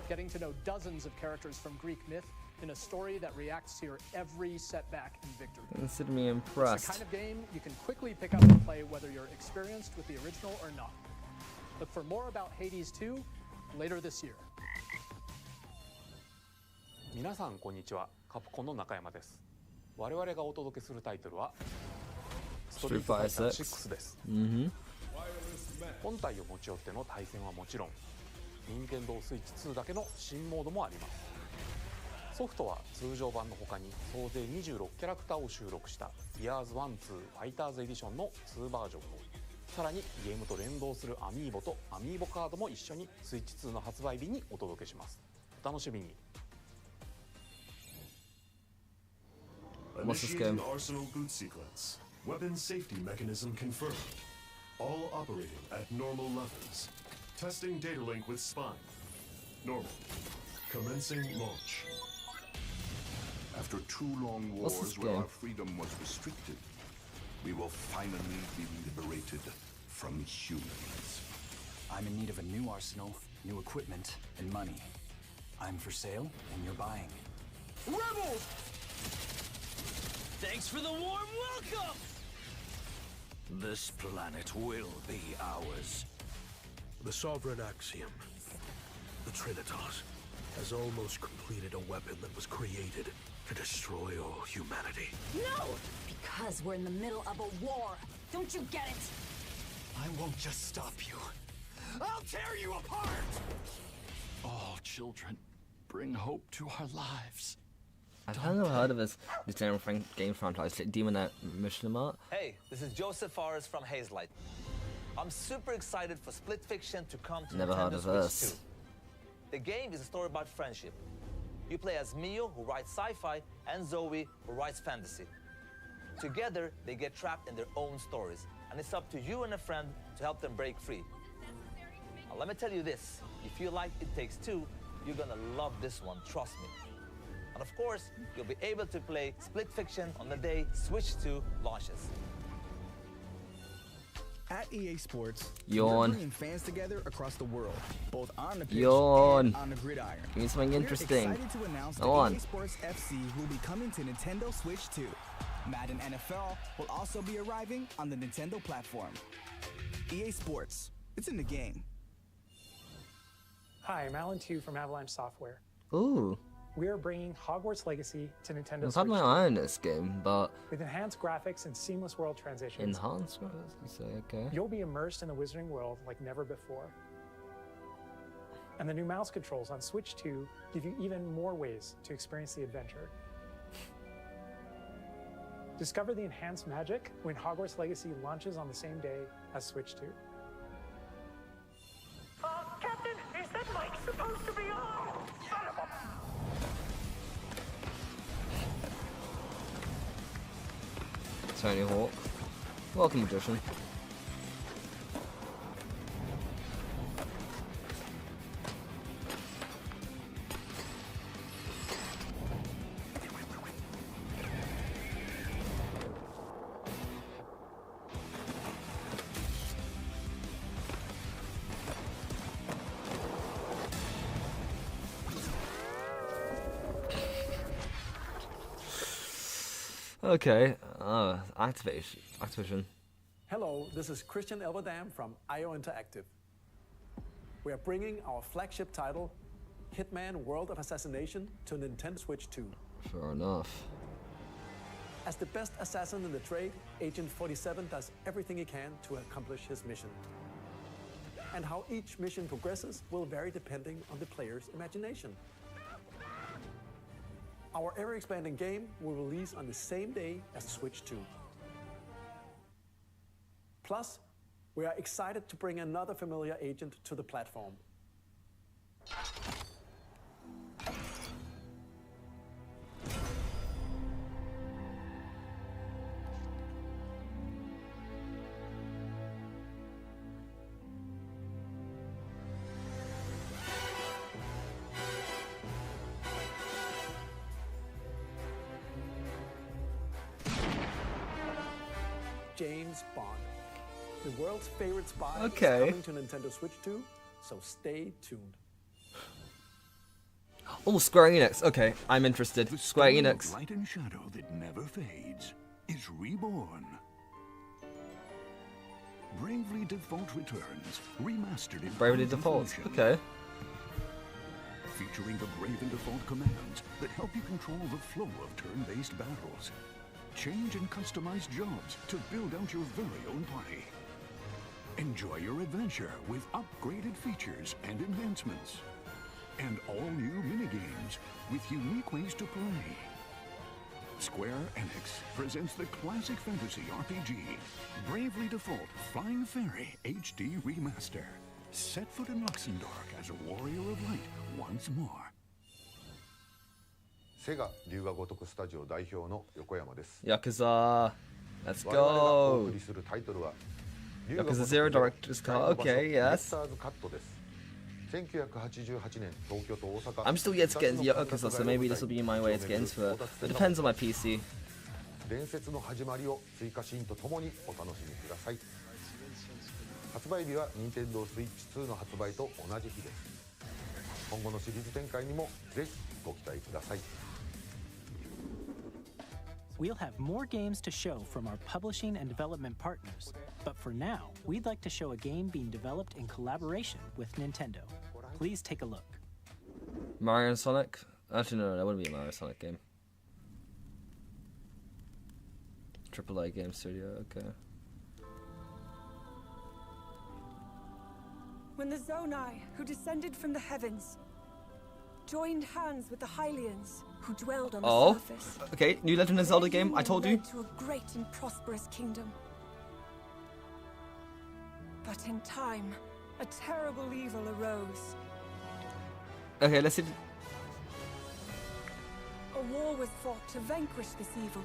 Getting to know dozens of characters from Greek myth in a story that reacts to your every setback and victory. Consider me It's the impressed. kind of game you can quickly pick up and play whether you're experienced with the original or not. Look for more about Hades 2 later this year. 皆さんこんにちは。カプコンの中山です。我々がお届けするタイトルはストリートファイター6です。本体を持ち寄っての対戦はもちろん、任天堂スイッチ2だけの新モードもあります。ソフトは通常版の他に総勢26キャラクターを収録した Years 1-2 Fighters Edition の2バージョンを、さらにゲームと連動するアミーボとアミーボカードも一緒にスイッチ2の発売日にお届けします。お楽しみに。What's this game? Initiating Arsenal boot sequence. Weapon safety mechanism confirmed. All operating at normal levels. Testing data link with spine. Normal. Commencing launch. After 2 long What's wars this where game? our freedom was restricted, we will finally be liberated from humans. I'm in need of a new arsenal, new equipment, and money. I'm for sale, and you're buying. Rebels! Thanks for the warm welcome! This planet will be ours. The Sovereign Axiom, the Trinitas, has almost completed a weapon that was created to destroy all humanity. No! Because we're in the middle of a war. Don't you get it? I won't just stop you. I'll tear you apart! All children, bring hope to our lives. I've kind of heard of this game franchise, Demon Mishnama. Hey, this is Joseph Forrest from Hazelight. I'm super excited for Split Fiction to come to Never Nintendo heard of Switch this. 2. The game is a story about friendship. You play as Mio, who writes sci-fi, and Zoe, who writes fantasy. Together, they get trapped in their own stories, and it's up to you and a friend to help them break free. Now, let me tell you this, if you like It Takes Two, you're gonna love this one, trust me. And of course, you'll be able to play Split Fiction on the day Switch 2 launches. At EA Sports, Yawn. we're bringing fans together across the world, both on the pitch Yawn. and on the gridiron. Give me something interesting. We're excited to announce Go that on. EA Sports FC will be coming to Nintendo Switch 2. Madden NFL will also be arriving on the Nintendo platform. EA Sports, it's in the game. Hi, I'm Alan Tu from Avalanche Software. Ooh. We are bringing Hogwarts Legacy to Nintendo I've Switch had my eye on this game, but with enhanced graphics and seamless world transitions. enhanced graphics, you say, okay. You'll be immersed in the Wizarding world like never before. And the new mouse controls on Switch 2 give you even more ways to experience the adventure. Discover the enhanced magic when Hogwarts Legacy launches on the same day as Switch 2. Captain, is that mic supposed to be on? Son of a... Tony Hawk. Welcome, Magician. Okay. Activision. Hello, this is Christian Elverdam from IO Interactive. We are bringing our flagship title, Hitman World of Assassination, to Nintendo Switch 2. Fair enough. As the best assassin in the trade, Agent 47 does everything he can to accomplish his mission. And how each mission progresses will vary depending on the player's imagination. Our ever-expanding game will release on the same day as Switch 2. Plus, we are excited to bring another familiar agent to the platform. James Bond. The world's favorite spy is coming to Nintendo Switch 2, so stay tuned. Oh, Square Enix. Okay, I'm interested. Square Enix. Light and shadow that never fades is reborn. Bravely Default returns, remastered in Bravely Default. Okay. Featuring the Brave and Default commands that help you control the flow of turn-based battles. Change and customize jobs to build out your very own party. Enjoy your adventure with upgraded features and enhancements. And all new minigames with unique ways to play. Square Enix presents the classic fantasy RPG, Bravely Default Flying Fairy HD Remaster. Set foot in Luxembourg as a warrior of light once more. セガ龍が如くスタジオ代表の横山です。Yakuza. Let's go. Yakuza Zero Director's Cut. Okay, yes. I'm still yet to get into Yakuza, so maybe this will be my way to get into it. It depends on my PC. 伝説の始まりを追加シーンとともにお楽しみください。発売日は Nintendo Switch 2の発売と同じ日です。今後のシリーズ展開にもぜひご期待ください。We'll have more games to show from our publishing and development partners, but for now, we'd like to show a game being developed in collaboration with Nintendo. Please take a look. Mario and Sonic? Actually, no, that wouldn't be a Mario Sonic game. AAA game studio, okay. When the Zonai, who descended from the heavens, joined hands with the Hylians, who dwelled on the surface. Okay, new Legend of Zelda game, I told you. To a great and prosperous kingdom. But in time, a terrible evil arose. Okay, let's see. A war was fought to vanquish this evil,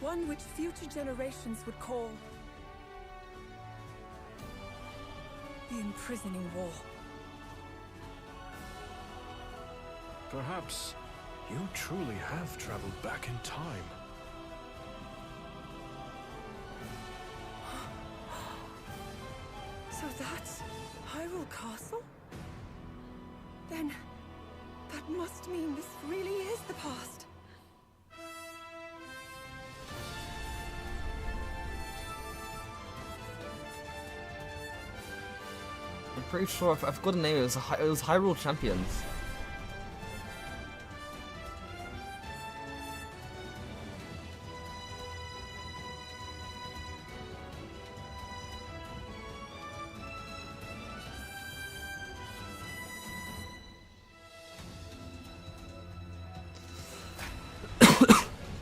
one which future generations would call the Imprisoning War. Perhaps you truly have traveled back in time. So that's Hyrule Castle? Then that must mean this really is the past. I'm pretty sure I forgot the name. It was Hyrule Champions.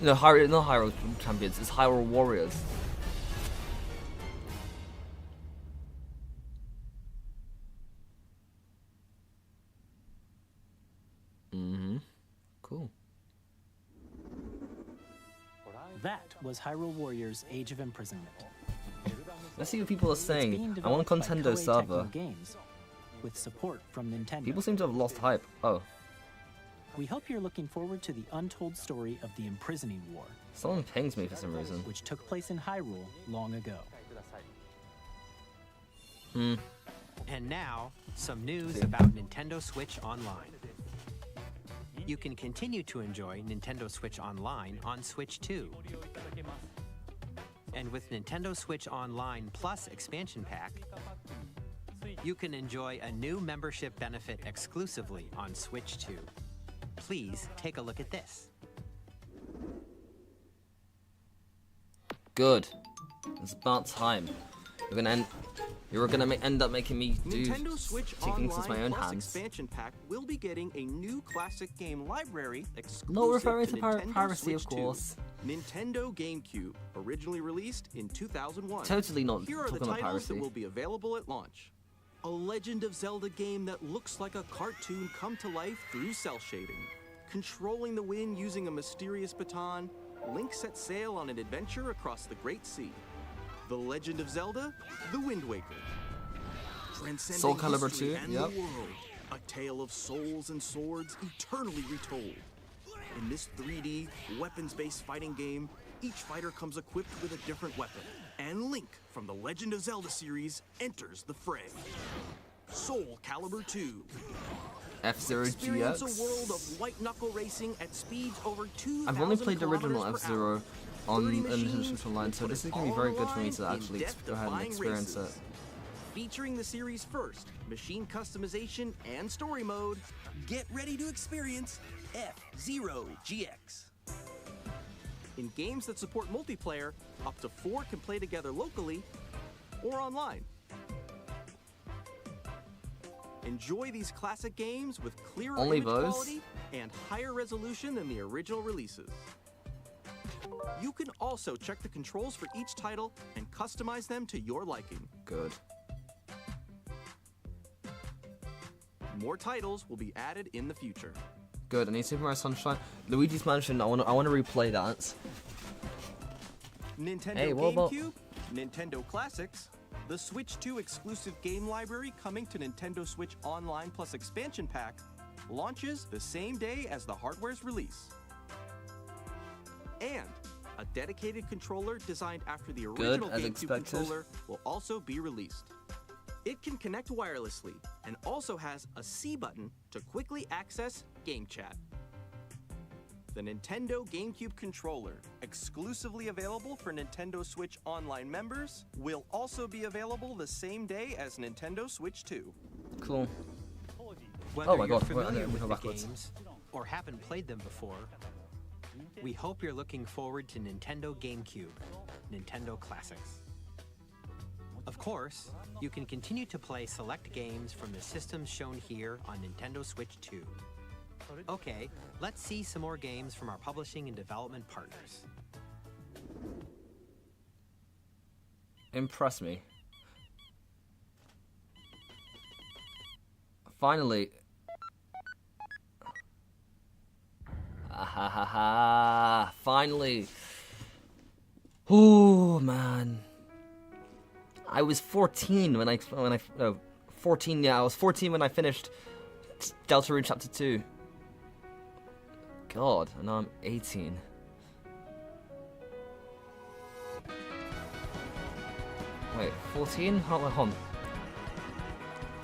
No, not Hyrule Champions. It's Hyrule Warriors. Cool. That was Hyrule Warriors Age of Imprisonment. Let's see what people are saying. I want a Nintendo server. Games, with support from Nintendo. People seem to have lost hype. Oh. We hope you're looking forward to the untold story of the Imprisoning War. Someone pings me for some reason. Which took place in Hyrule long ago. And now, some news about Nintendo Switch Online. You can continue to enjoy Nintendo Switch Online on Switch 2. And with Nintendo Switch Online Plus expansion pack, you can enjoy a new membership benefit exclusively on Switch 2. Please take a look at this. Good. It's about time. You're gonna end up making me do Nintendo Switch take things into my Online own Plus hands. expansion pack will be getting a new classic game library exclusive Not referring to Nintendo piracy, Switch of course. 2. Nintendo GameCube, originally released in 2001. Totally not Here are talking the about titles piracy. that will be available at launch. A Legend of Zelda game that looks like a cartoon come to life through cell shading. Controlling the wind using a mysterious baton, Link sets sail on an adventure across the Great Sea. The Legend of Zelda: The Wind Waker. Transcending Soul Calibur history 2, and yep. the world. A tale of souls and swords eternally retold. In this 3D, weapons-based fighting game, each fighter comes equipped with a different weapon. And Link from the Legend of Zelda series enters the fray. Soul Calibur 2. F-Zero Experience GX. a world of white-knuckle racing at speeds over 2,000 I've only played the original kilometers per F-Zero hour. on 30 Nintendo machines Switch Online, so will this put is going it to be very all good for me on to the line actually in go ahead and death-defying experience races. it. Featuring the series' first machine customization and story mode, get ready to experience F-Zero GX. In games that support multiplayer, up to 4 can play together locally or online. Enjoy these classic games with clearer Only image those? quality and higher resolution than the original releases. You can also check the controls for each title and customize them to your liking. Good. More titles will be added in the future. Good. I need Super Mario Sunshine. Luigi's Mansion. I want to replay that. Nintendo Hey, what about- GameCube, Nintendo Classics, the Switch 2 exclusive game library coming to Nintendo Switch Online Plus expansion pack launches the same day as the hardware's release. And a dedicated controller designed after the original as GameCube expected. controller will also be released. It can connect wirelessly and also has a C button to quickly access Game Chat. The Nintendo GameCube controller, exclusively available for Nintendo Switch Online members, will also be available the same day as Nintendo Switch 2. Cool. Whether Oh my you're god, wait, I familiar didn't with go the backwards. games or haven't played them before, we hope you're looking forward to Nintendo GameCube, Nintendo Classics. Of course, you can continue to play select games from the systems shown here on Nintendo Switch 2. Okay, let's see some more games from our publishing and development partners. Impress me. Finally. Ah, finally. Oh man. I was 14 when I 14, yeah, I was 14 when I finished Deltarune Chapter 2. God, and now I'm 18. Wait, 14? Hold on.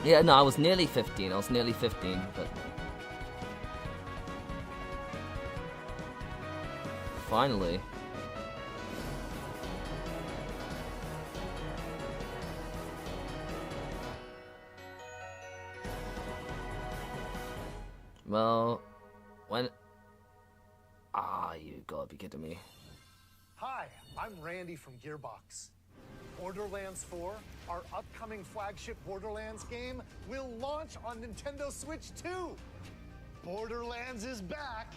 Yeah, no, I was nearly 15. I was nearly 15, but... Finally. Well, when... Ah, you gotta be kidding me. Hi, I'm Randy from Gearbox. Borderlands 4, our upcoming flagship Borderlands game, will launch on Nintendo Switch 2. Borderlands is back.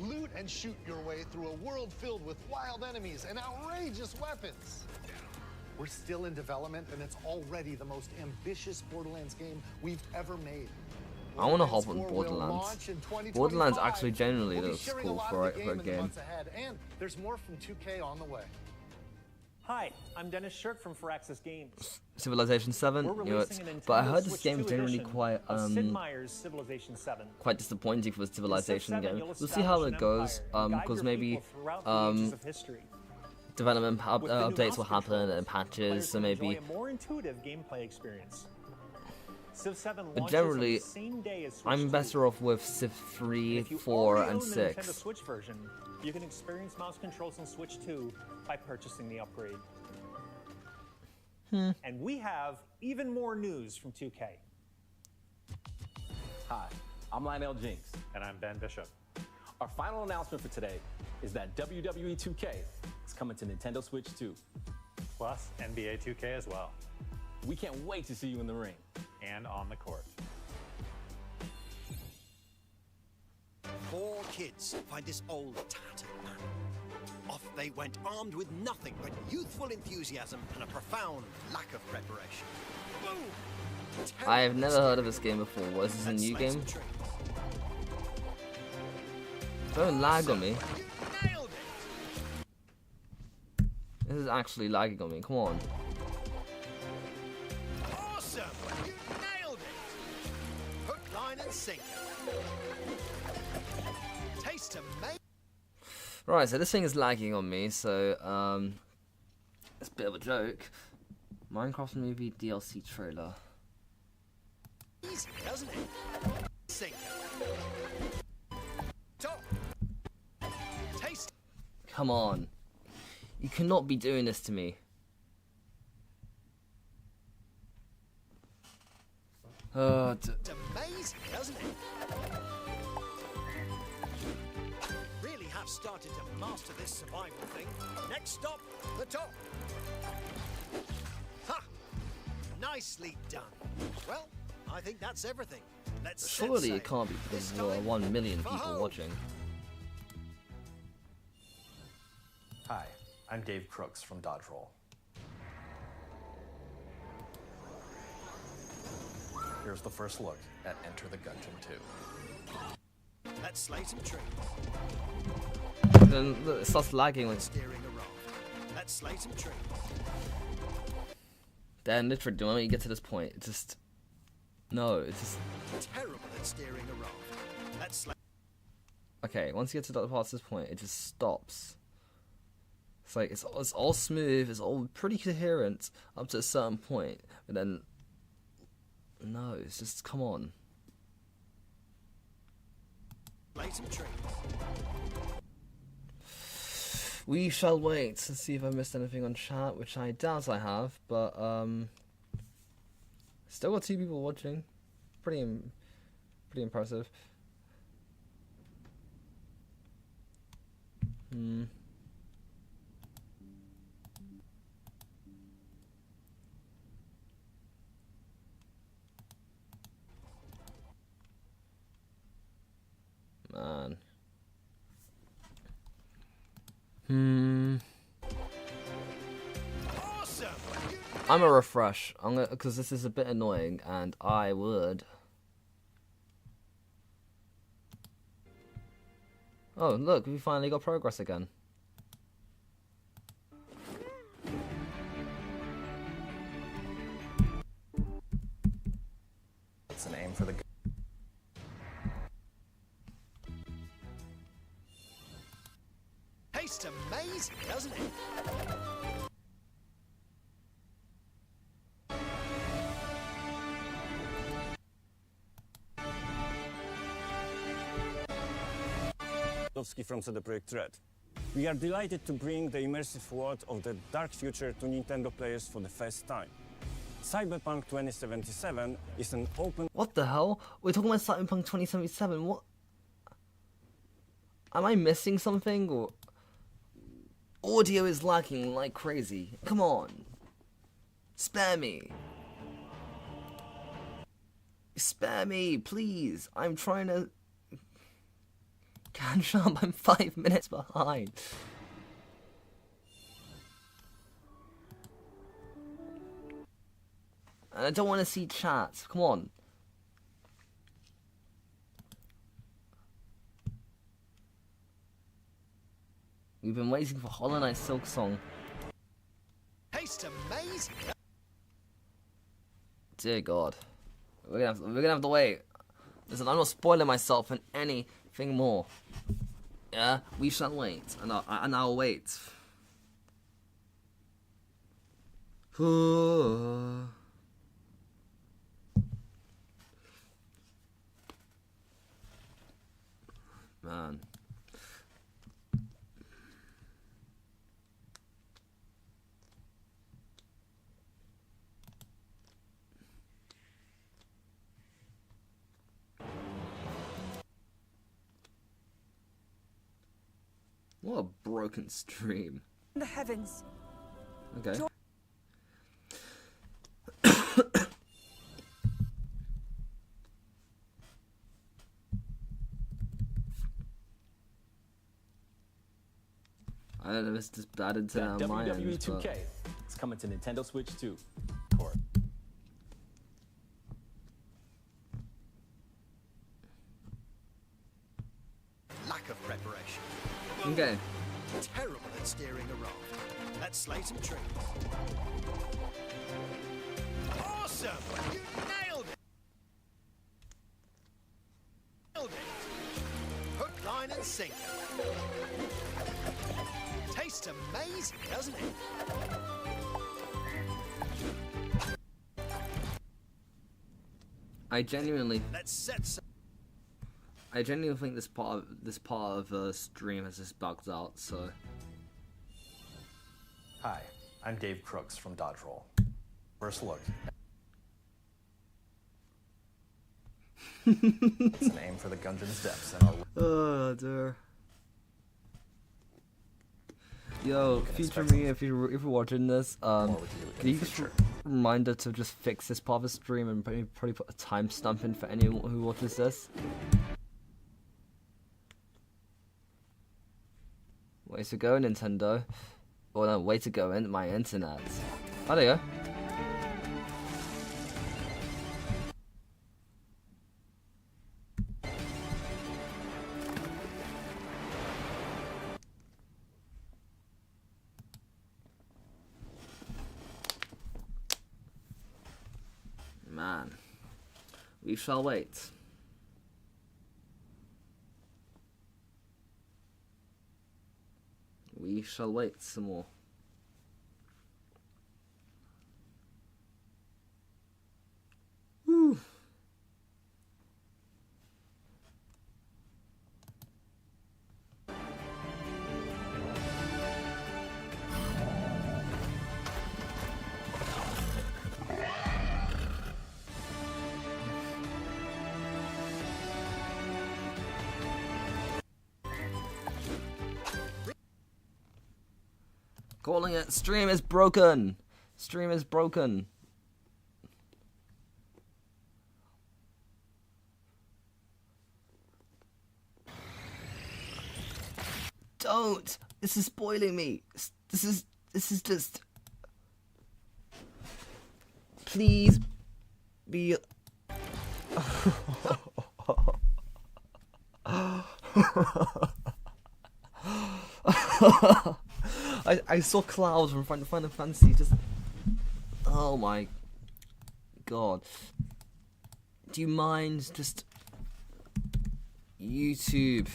Loot and shoot your way through a world filled with wild enemies and outrageous weapons. We're still in development, and it's already the most ambitious Borderlands game we've ever made. I want to hop on 4 will Borderlands. launch in 2025. Borderlands actually genuinely We'll be looks sharing cool a lot for of the a game in the game. months ahead, and there's more from 2K on the way. Hi, I'm Dennis Shirk from Firaxis Games. Civilization 7, We're you know, releasing a but I Nintendo heard this Switch game is 2 generally edition quite of Sid Meier's Civilization 7. quite disappointing for a Civilization 7, game. you'll We'll see how establish it an goes, empire and guide because your maybe people throughout the ages of history. development With the new updates will mouse happen and players patches, so can enjoy maybe a more intuitive gameplay experience. Civ 7 But launches generally, on the same day as Switch I'm 2. better off with Civ 3, If you 4, already and own the Nintendo 6. Switch version, you can experience mouse controls on Switch 2 by purchasing the upgrade. And we have even more news from 2K. Hi, I'm Lionel Jinx. And I'm Ben Bishop. Our final announcement for today is that WWE 2K is coming to Nintendo Switch 2. Plus NBA 2K as well. We can't wait to see you in the ring. And on the court. 4 kids find this old tattered man. Off they went armed with nothing but youthful enthusiasm and a profound lack of preparation. Boom! I have never heard of this game before. What, is this a new game? Don't lag on me. This is actually lagging on me. Come on. Awesome! You nailed it! Hook, line, and sinker. Taste amazing. Right, so this thing is lagging on me, so it's a bit of a joke. Minecraft movie DLC trailer. Easy, doesn't it? Sinker. Top. Taste. Come on. You cannot be doing this to me. Amazing, doesn't it? Really have started to master this survival thing. Next stop, the top. Ha! Nicely done. Well, I think that's everything. Let's Surely it can't be because there are 1 million people watching. Hi, I'm Dave Crooks from Dodge Roll. Here's the first look at Enter the Gungeon 2. Let's slay some trees. Then look, it starts lagging when Steering a raft. Let's slay some trees. then literally the moment you get to this point, it just no, it's just Terrible at steering a raft. Let's slay. okay. Once you get to that past this point, it just stops. It's like it's all smooth, it's all pretty coherent up to a certain point, but then no, it's just come on. Slay some trees. We shall wait to see if I missed anything on chat, which I doubt I have, but still got 2 people watching. Pretty impressive. Man. Awesome! I'm a refresh. I'm gonna because this is a bit annoying, and I would. Oh look, we finally got progress again. It's an aim for the Tastes amazing, doesn't it? From CD Projekt Red. We are delighted to bring the immersive world of the dark future to Nintendo players for the first time. Cyberpunk 2077 is an open... What the hell? We're talking about Cyberpunk 2077. What? Am I missing something? Or audio is lagging like crazy. Come on. Spare me. Spare me, please. I'm trying to... Catch up, I'm 5 minutes behind. And I don't want to see chat. Come on. We've been waiting for Hollow Knight Silk Song. Tastes amazing. Dear God. We're gonna have to wait. Listen, I'm not spoiling myself in anything more. Yeah, we shall wait, and I'll wait. Man. What a broken stream. The heavens. Okay. I don't know if it's just bad internet on my end. WWE 2K but... is coming to Nintendo Switch 2. Lack of preparation. Okay. Terrible at steering a raft. Let's slay some trees. Awesome! You nailed it! Nailed it! Hook, line, and sinker. Tastes amazing, doesn't it? I genuinely think this part of the stream has just bugged out, so. Hi, I'm Dave Crooks from Dodge Roll. First look. It's an aim for the Gungeon's depths in our. Oh dear. Yo, future me, if you're watching this, can you just remind her to just fix this part of the stream and probably put a timestamp in for anyone who watches this? Way to go, Nintendo. Oh no, way to go, my internet. Oh, there you go. Man, we shall wait. We shall wait some more. Whew. Calling it. Stream is broken. Stream is broken. Don't. This is spoiling me. This is just. Please be. I saw clouds from Final Fantasy just... Oh my god. Do you mind just... YouTube?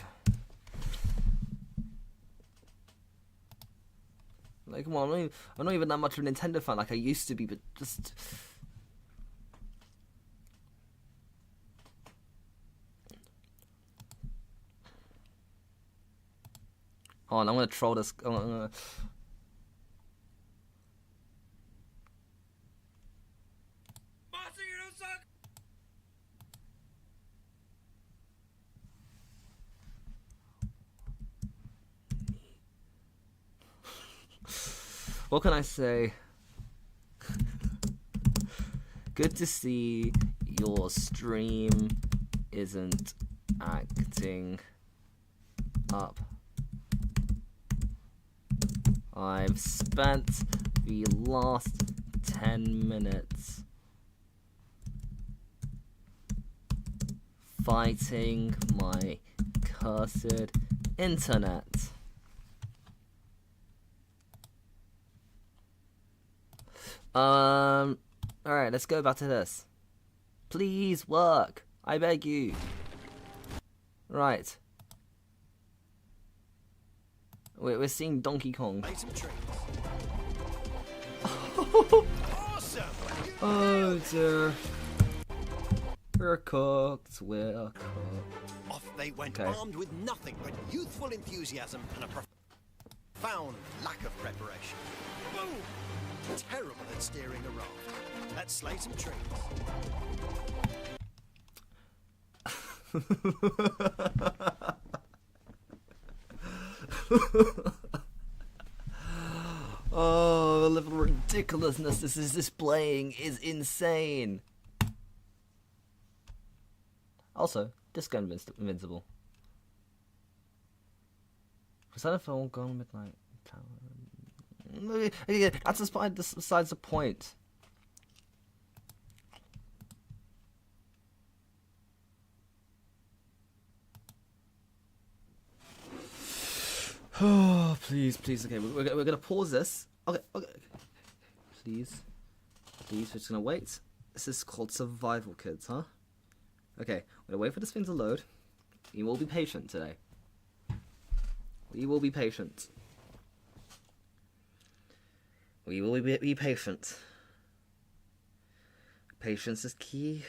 Like, come on, I'm not even that much of a Nintendo fan like I used to be, but just... Hold on, I'm gonna troll this. I'm gonna... What can I say? Good to see your stream isn't acting up. I've spent the last 10 minutes fighting my cursed internet. Alright, let's go back to this. Please work. I beg you. Right. We're seeing Donkey Kong. Oh dear. We're cooked. We're cooked. Off they went Okay. armed with nothing but youthful enthusiasm and a profound lack of preparation. Boom! Terrible at steering a raft. Let's slay some trees. Oh, the level of ridiculousness this is displaying is insane. Also, Disco Invincible. Persona 4 Gone Midnight Tower. Yeah, that's besides the point. Oh, please. Okay, we're gonna pause this. Okay. Please, we're just gonna wait. This is called Survival Kids, huh? Okay, we're gonna wait for this thing to load. We will be patient today. We will be patient. We will be patient. Patience is key.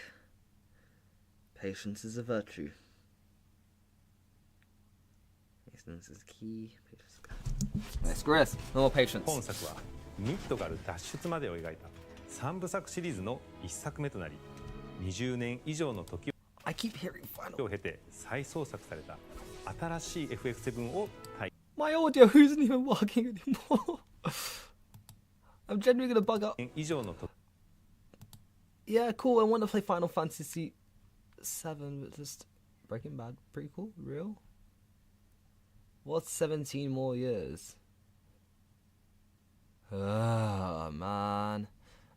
Patience is a virtue. Patience is key. Screw this. No more patience. 本作はミッドガル脱出までを描いた3部作シリーズの1作目となり、20年以上の時を経て再創作された新しい FF7 を体験。 My audio isn't even working anymore. I'm genuinely gonna bug up. 以上の時 Yeah, cool. I want to play Final Fantasy 7, but just Breaking Bad, pretty cool. Real? What's 17 more years? Ah, man.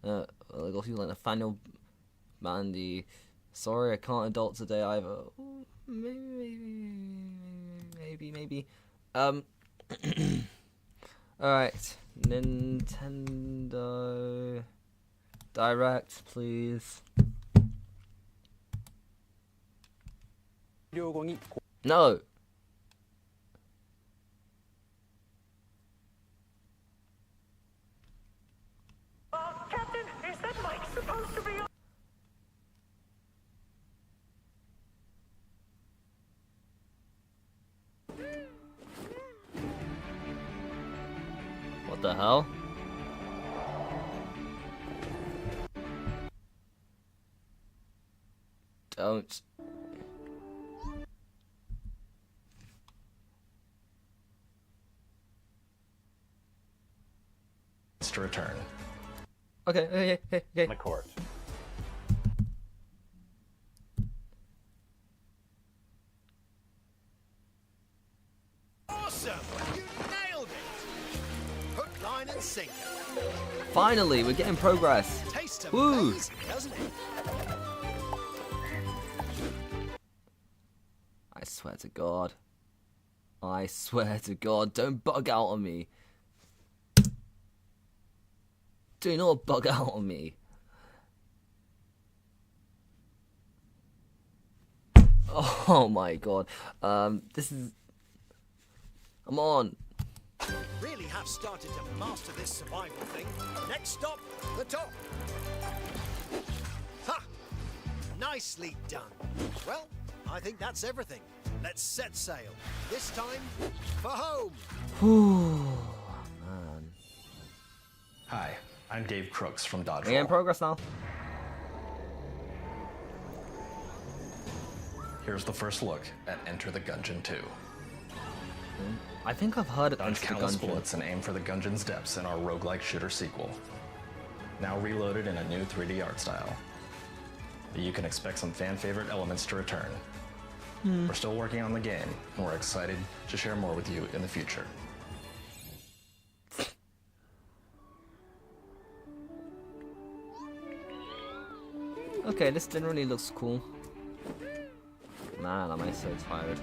I got feeling like Nathaniel Mandy. Sorry, I can't adult today either. Maybe. Alright. Nintendo Direct, please. No. Captain, is that mic supposed to be on? What the hell? Don't. To return. Okay. The court. Awesome! You nailed it! Hook, line, and sinker. Finally, we're getting progress. Tastes Woo! amazing, doesn't it? I swear to God, don't bug out on me. Do not bug out on me. Oh my God. This is... I'm on. Really have started to master this survival thing. Next stop, the top. Ha! Nicely done. Well, I think that's everything. Let's set sail. This time, for home. Man. Hi, I'm Dave Crooks from Dodgeball. We're getting progress now. Here's the first look at Enter the Gungeon 2. I think I've heard of Dodge Enter the countless Gungeon. bullets and aim for the Gungeon's depths in our roguelike shooter sequel. Now reloaded in a new 3D art style. You can expect some fan-favorite elements to return. We're still working on the game, and we're excited to share more with you in the future. Okay, this generally looks cool. Man, am I so tired.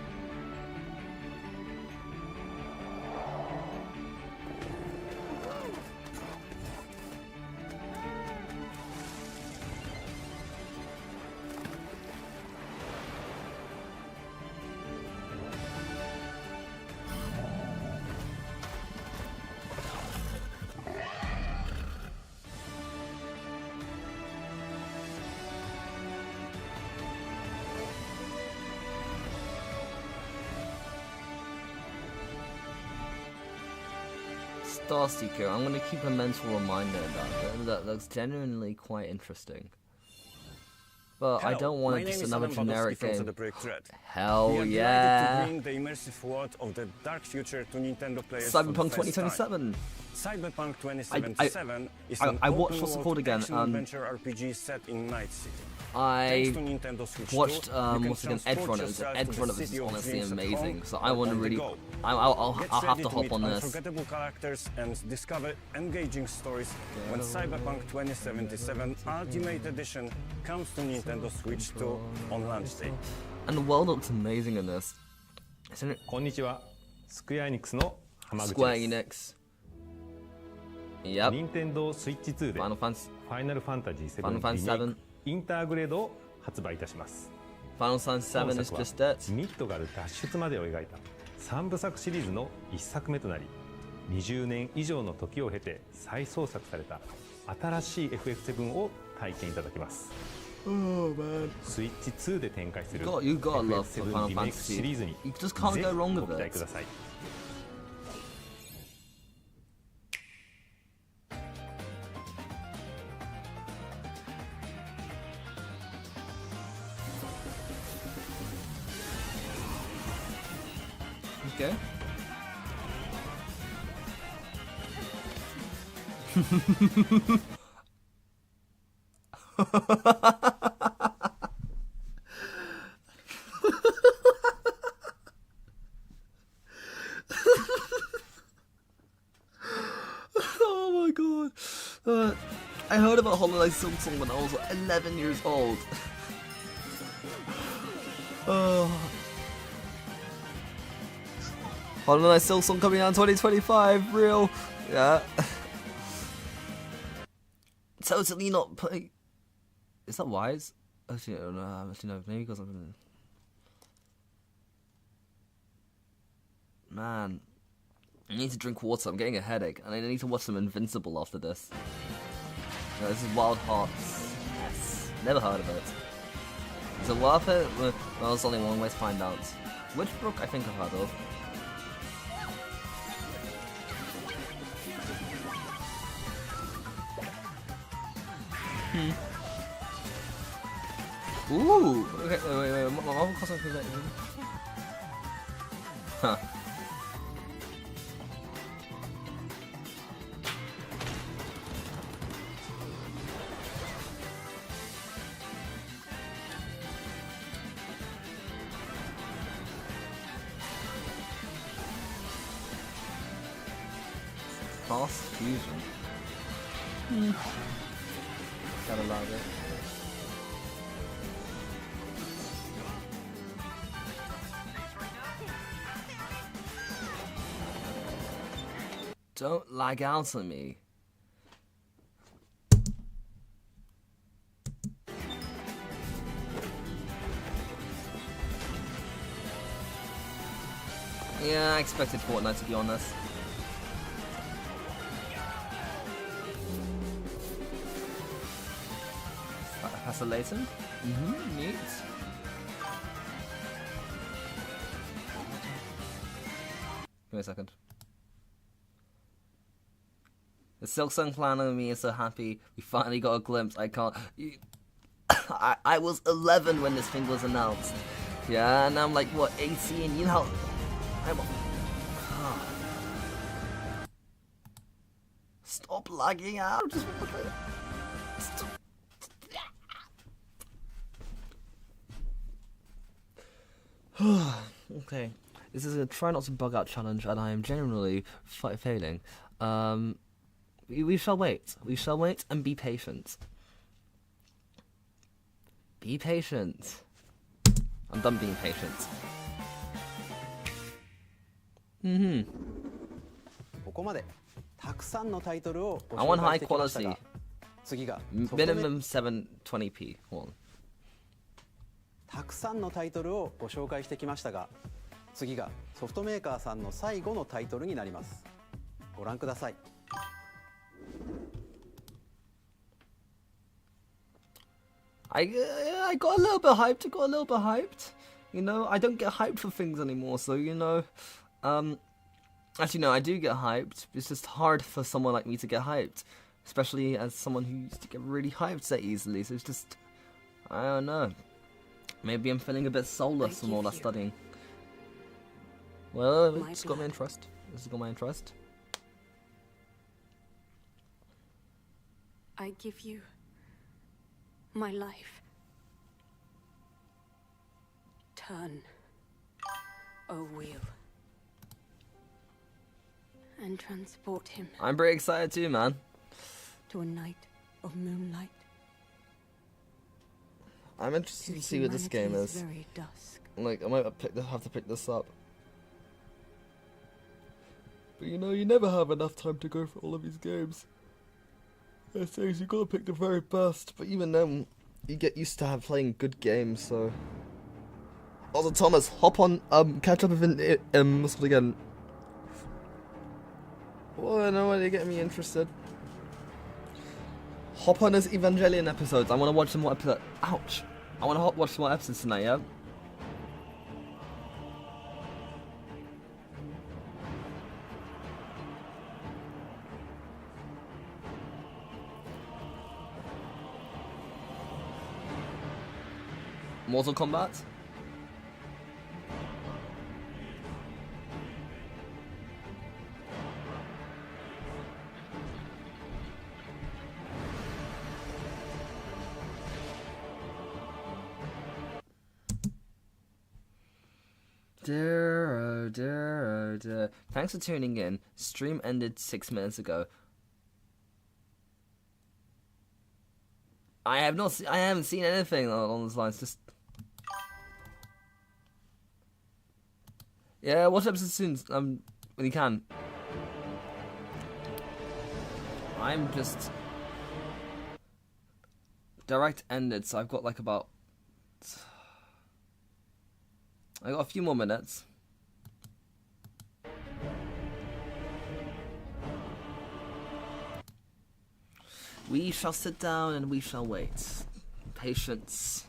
Starseeker. I'm gonna keep a mental reminder of that. That looks genuinely quite interesting. But Hello, I don't want my just name is another Alan generic Badowski from game. The Break Thread. Hell we are yeah! delighted to bring the immersive world of the dark future to Nintendo players. Cyberpunk for the first time. 2077. Cyberpunk 2077 is I an watched what's it open-world called again? action-adventure RPG set in Night City. I Thanks to Nintendo Switch 2, watched you can what's again transport Edgerunners. yourself to the Edgerunners is city of honestly dreams at amazing. home So I or want to on the really, go. I'll Get have ready to hop meet on this. unforgettable characters and discover engaging stories when Cyberpunk 2077 Ultimate Edition comes to Nintendo Switch 2 on launch day. And the world looks amazing in this. Isn't it? こんにちは。スクエアエニックスの浜口 Square で Enix. す。 Yep. 任天堂スイッチ2でファイナルファンタジー7 Final Fantasy リメイ VII. クインターグレードを発売いたします。 Final Fantasy 7 is 本 just 作は it. ミッドガル脱出までを描いた3部作シリーズの1作目となり、20年以上の時を経て再創作された新しい FF7 を体験いただけます。 Oh man. スイッチ2で展開する You gotta love FF7 Final リメイクシリーズに Fantasy. You just can't ぜひ go wrong ご with 期待 it. ください。 Okay. Oh my god. I heard about Holiday Silksong when I was 11 years old. Holiday Silksong coming out in 2025, real. Yeah. Totally not play. Is that wise? Actually, no, maybe because I'm. Man. I need to drink water, I'm getting a headache, and I need to watch some Invincible after this. No, this is Wild Hearts. Yes. Never heard of it. Is it worth it? Well, there's only one way to find out. Which book I think I've heard of. Ooh! Okay, wait. Marvel Cosmic Event. Huh. Fast fusion. Gotta love it. Don't lag out on me. Yeah, I expected Fortnite to be on this. Professor Layton? Neat. Give me a second. The Silksong clan and me is so happy. We finally got a glimpse. I can't. I was 11 when this thing was announced. Yeah, and I'm like, what, 18? You know. I'm. Stop lagging out. Just stop. Okay, this is a try not to bug out challenge, and I am genuinely failing. We shall wait. We shall wait and be patient. Be patient. I'm done being patient. ここまでたくさんのタイトルをご I 紹 want 介 high してきました quality. が、次がソフトメ Minimum 720p. Hold on. たくさんのタイトルをご紹介してきましたが、次がソフトメーカーさんの最後のタイトルになります。ご覧ください。I got a little bit hyped. You know, I don't get hyped for things anymore, so you know, Actually, no, I do get hyped. It's just hard for someone like me to get hyped. Especially as someone who used to get really hyped so easily. So it's just... I don't know. Maybe I'm feeling a bit soulless from all that studying. Well, it's got my interest. This has got my interest. I give you my life. Turn, O wheel, and transport him I'm pretty excited too, man. to a night of moonlight. I'm interested to see what this game humanity's is. very dusk. Like, I might have to pick this up. But you know, you never have enough time to go for all of these games. It says you gotta pick the very best, but even then, you get used to playing good games, so... Also, Thomas, hop on, catch up with what's it again? Well, I know why they're getting me interested. Hop on his Evangelion episodes. I want to watch some more episodes. Ouch! I want to watch some more episodes tonight, yeah? Mortal Kombat? Dear, oh dear, oh dear. Thanks for tuning in. Stream ended 6 minutes ago. I haven't seen anything on those lines. Just yeah, watch episodes soon. When you can. I'm just direct ended, so I've got like about. I got a few more minutes. We shall sit down and we shall wait. Patience.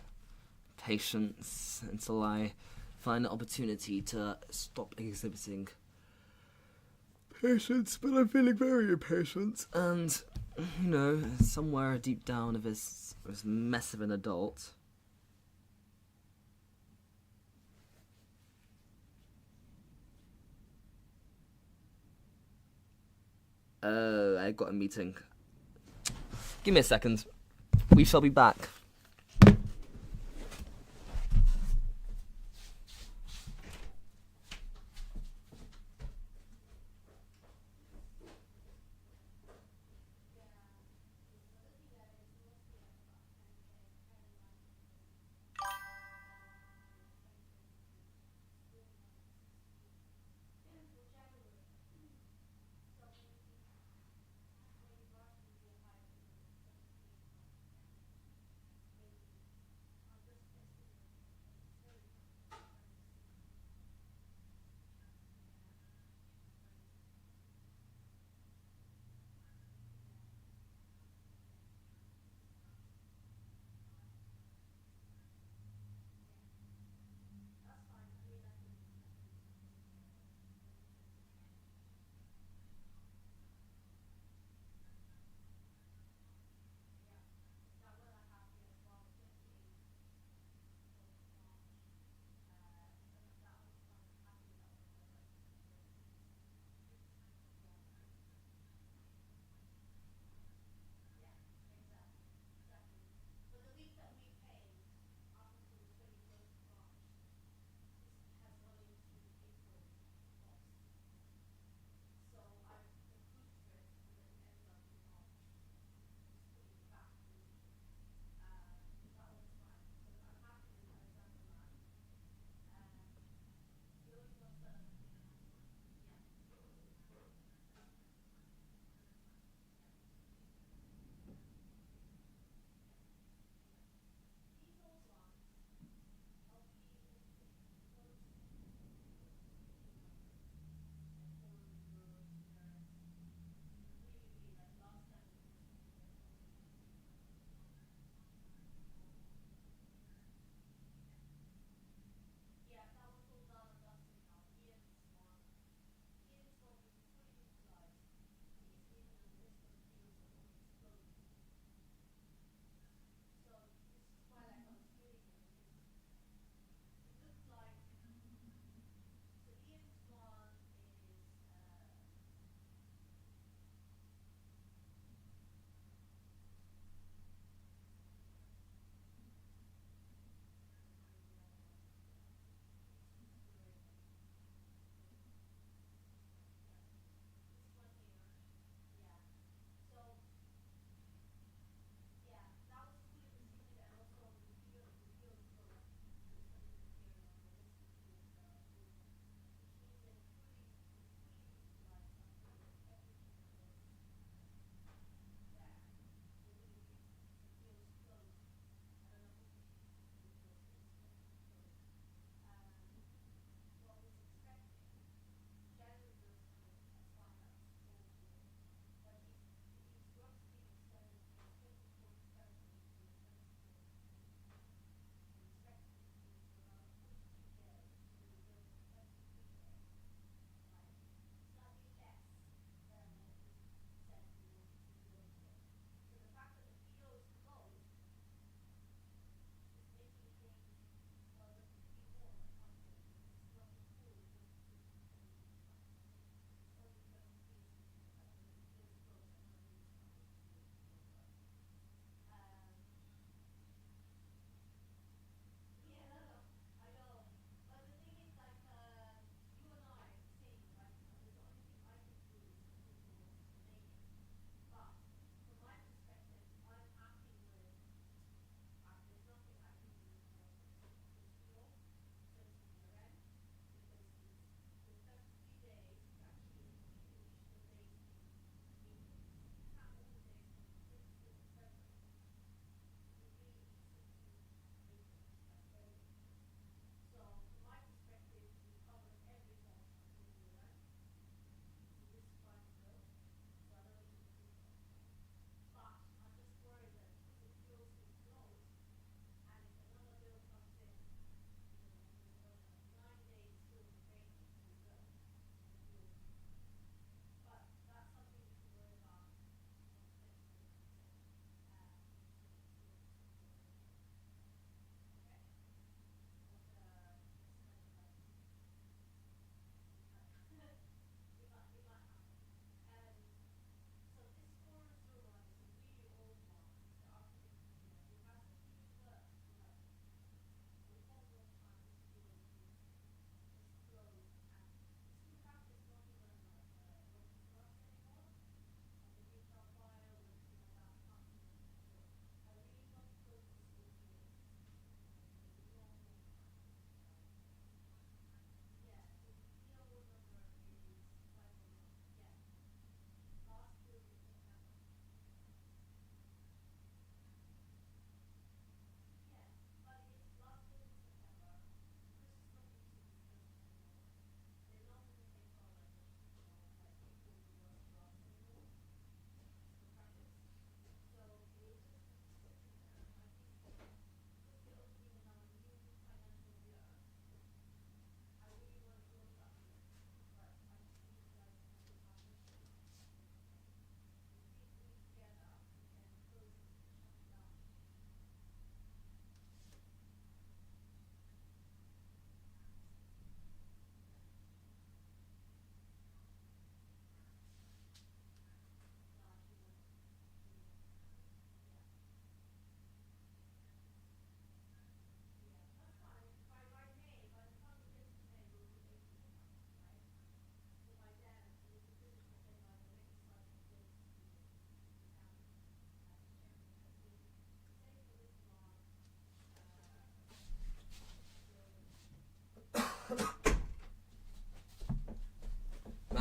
Patience until I find an opportunity to stop exhibiting patience, but I'm feeling very impatient. And, you know, somewhere deep down of this mess of an adult, I got a meeting. Give me a second. We shall be back.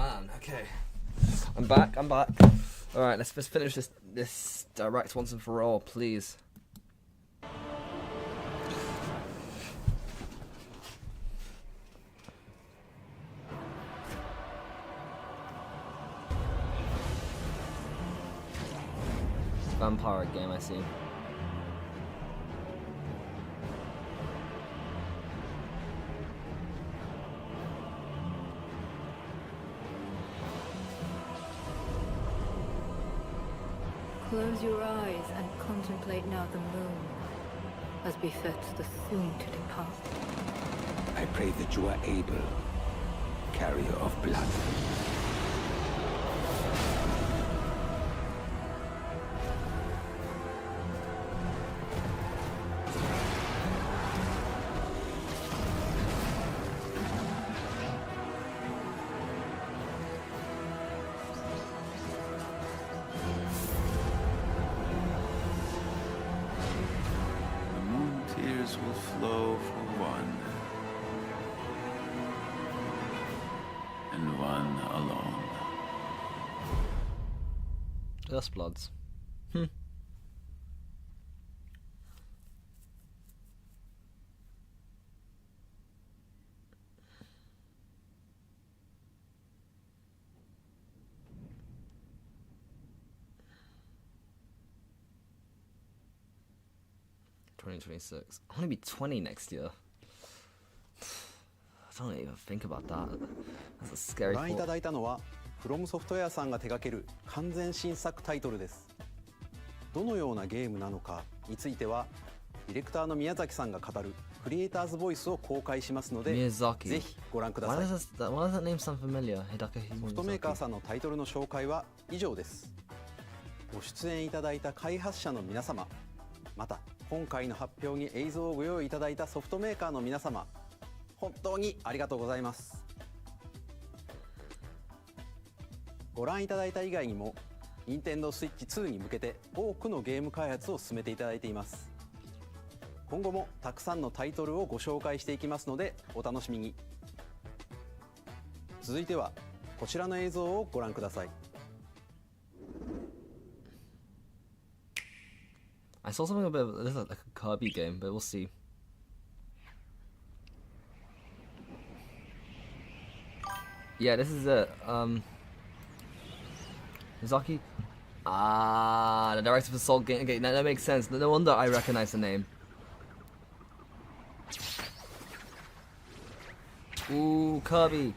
man. Okay. I'm back. Alright, let's just finish this direct once and for all, please. Vampire game, I see. Close your eyes and contemplate now the moon, as befits the soon-to-depart. I pray that you are able, carrier of blood. Will flow for one, and one alone. Just bloods. 2026. I want to be 20 next year. I don't even think about that. That's a scary ご覧いた thought. だいたのは From Software さんが手掛ける完全新作タイトルです。どのようなゲームなのかについてはディレクターの宮崎さんが語るクリエイターズボイスを公開しますので、 Miyazaki. ぜひご覧くださ Why い。 does that name sound familiar? Hideki ソフトメーカー Miyazaki. さんのタイトルの紹介は以上です。ご出演いただいた開発者の皆様、また今回の発表に映像をご用意いただいたソフトメーカーの皆様、本当にありがとうございます。ご覧いただいた以外にも Nintendo Switch 2に向けて多くのゲーム開発を進めていただいています。今後もたくさんのタイトルをご紹介していきますのでお楽しみに。続いてはこちらの映像をご覧ください。 I saw something about this, like a Kirby game, but we'll see. Yeah, this is it. Miyazaki. Ah, the director of Assault game. Okay, that makes sense. No wonder I recognize the name. Ooh, Kirby.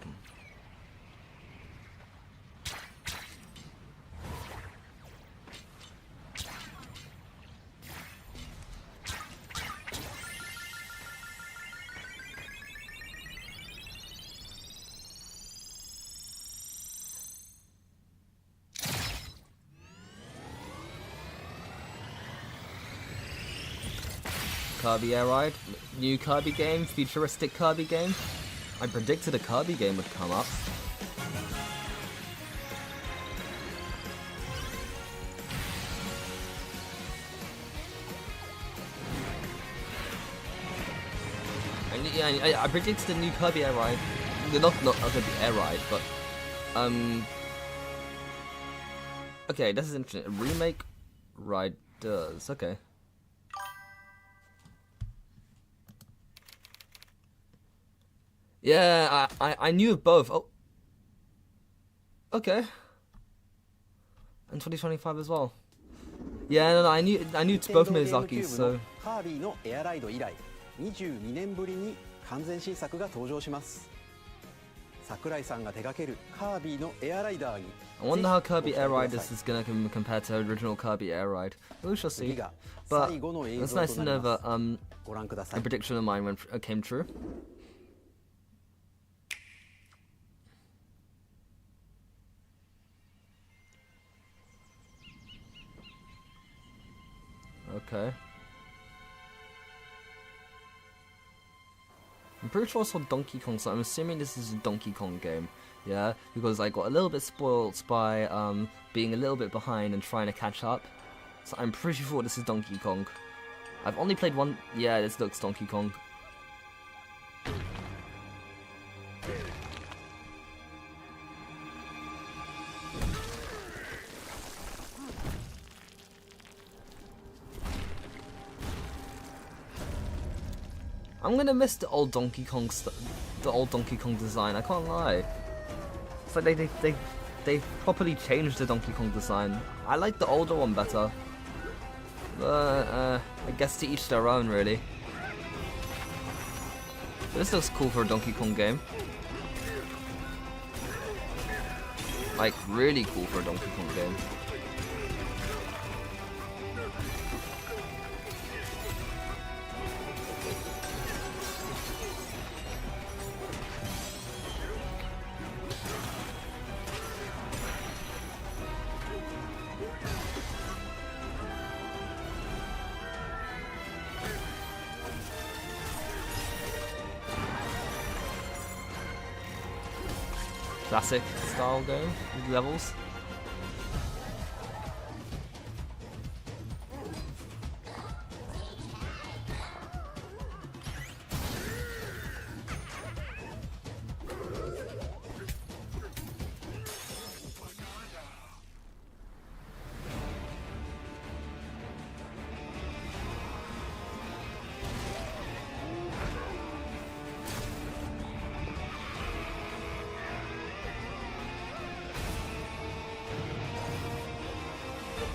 Kirby Air Ride, new Kirby game, futuristic Kirby game. I predicted a Kirby game would come up. I predicted a new Kirby Air Ride. Not Kirby Air Ride, but okay, this is interesting. A remake Riders. Okay. Yeah, I knew of both. Oh, okay. And 2025 as well. Yeah, no, I knew it's both Miyazaki's. So. カービィのエアライド以来22年ぶりに完全新作が登場します。桜井さんが手掛けるカービィのエアライダーに I wonder how Kirby Air Riders is gonna compare to original Kirby Air Ride. We shall see. But it's nice to know that a prediction of mine came true. Okay. I'm pretty sure I saw Donkey Kong, so I'm assuming this is a Donkey Kong game. Yeah, because I got a little bit spoiled by being a little bit behind and trying to catch up. So I'm pretty sure this is Donkey Kong. I've only played one. Yeah, this looks Donkey Kong. I'm gonna miss the old Donkey Kong design. I can't lie. It's like they properly changed the Donkey Kong design. I like the older one better. I guess to each their own, really. But this looks cool for a Donkey Kong game. Like, really cool for a Donkey Kong game. Classic style game with levels.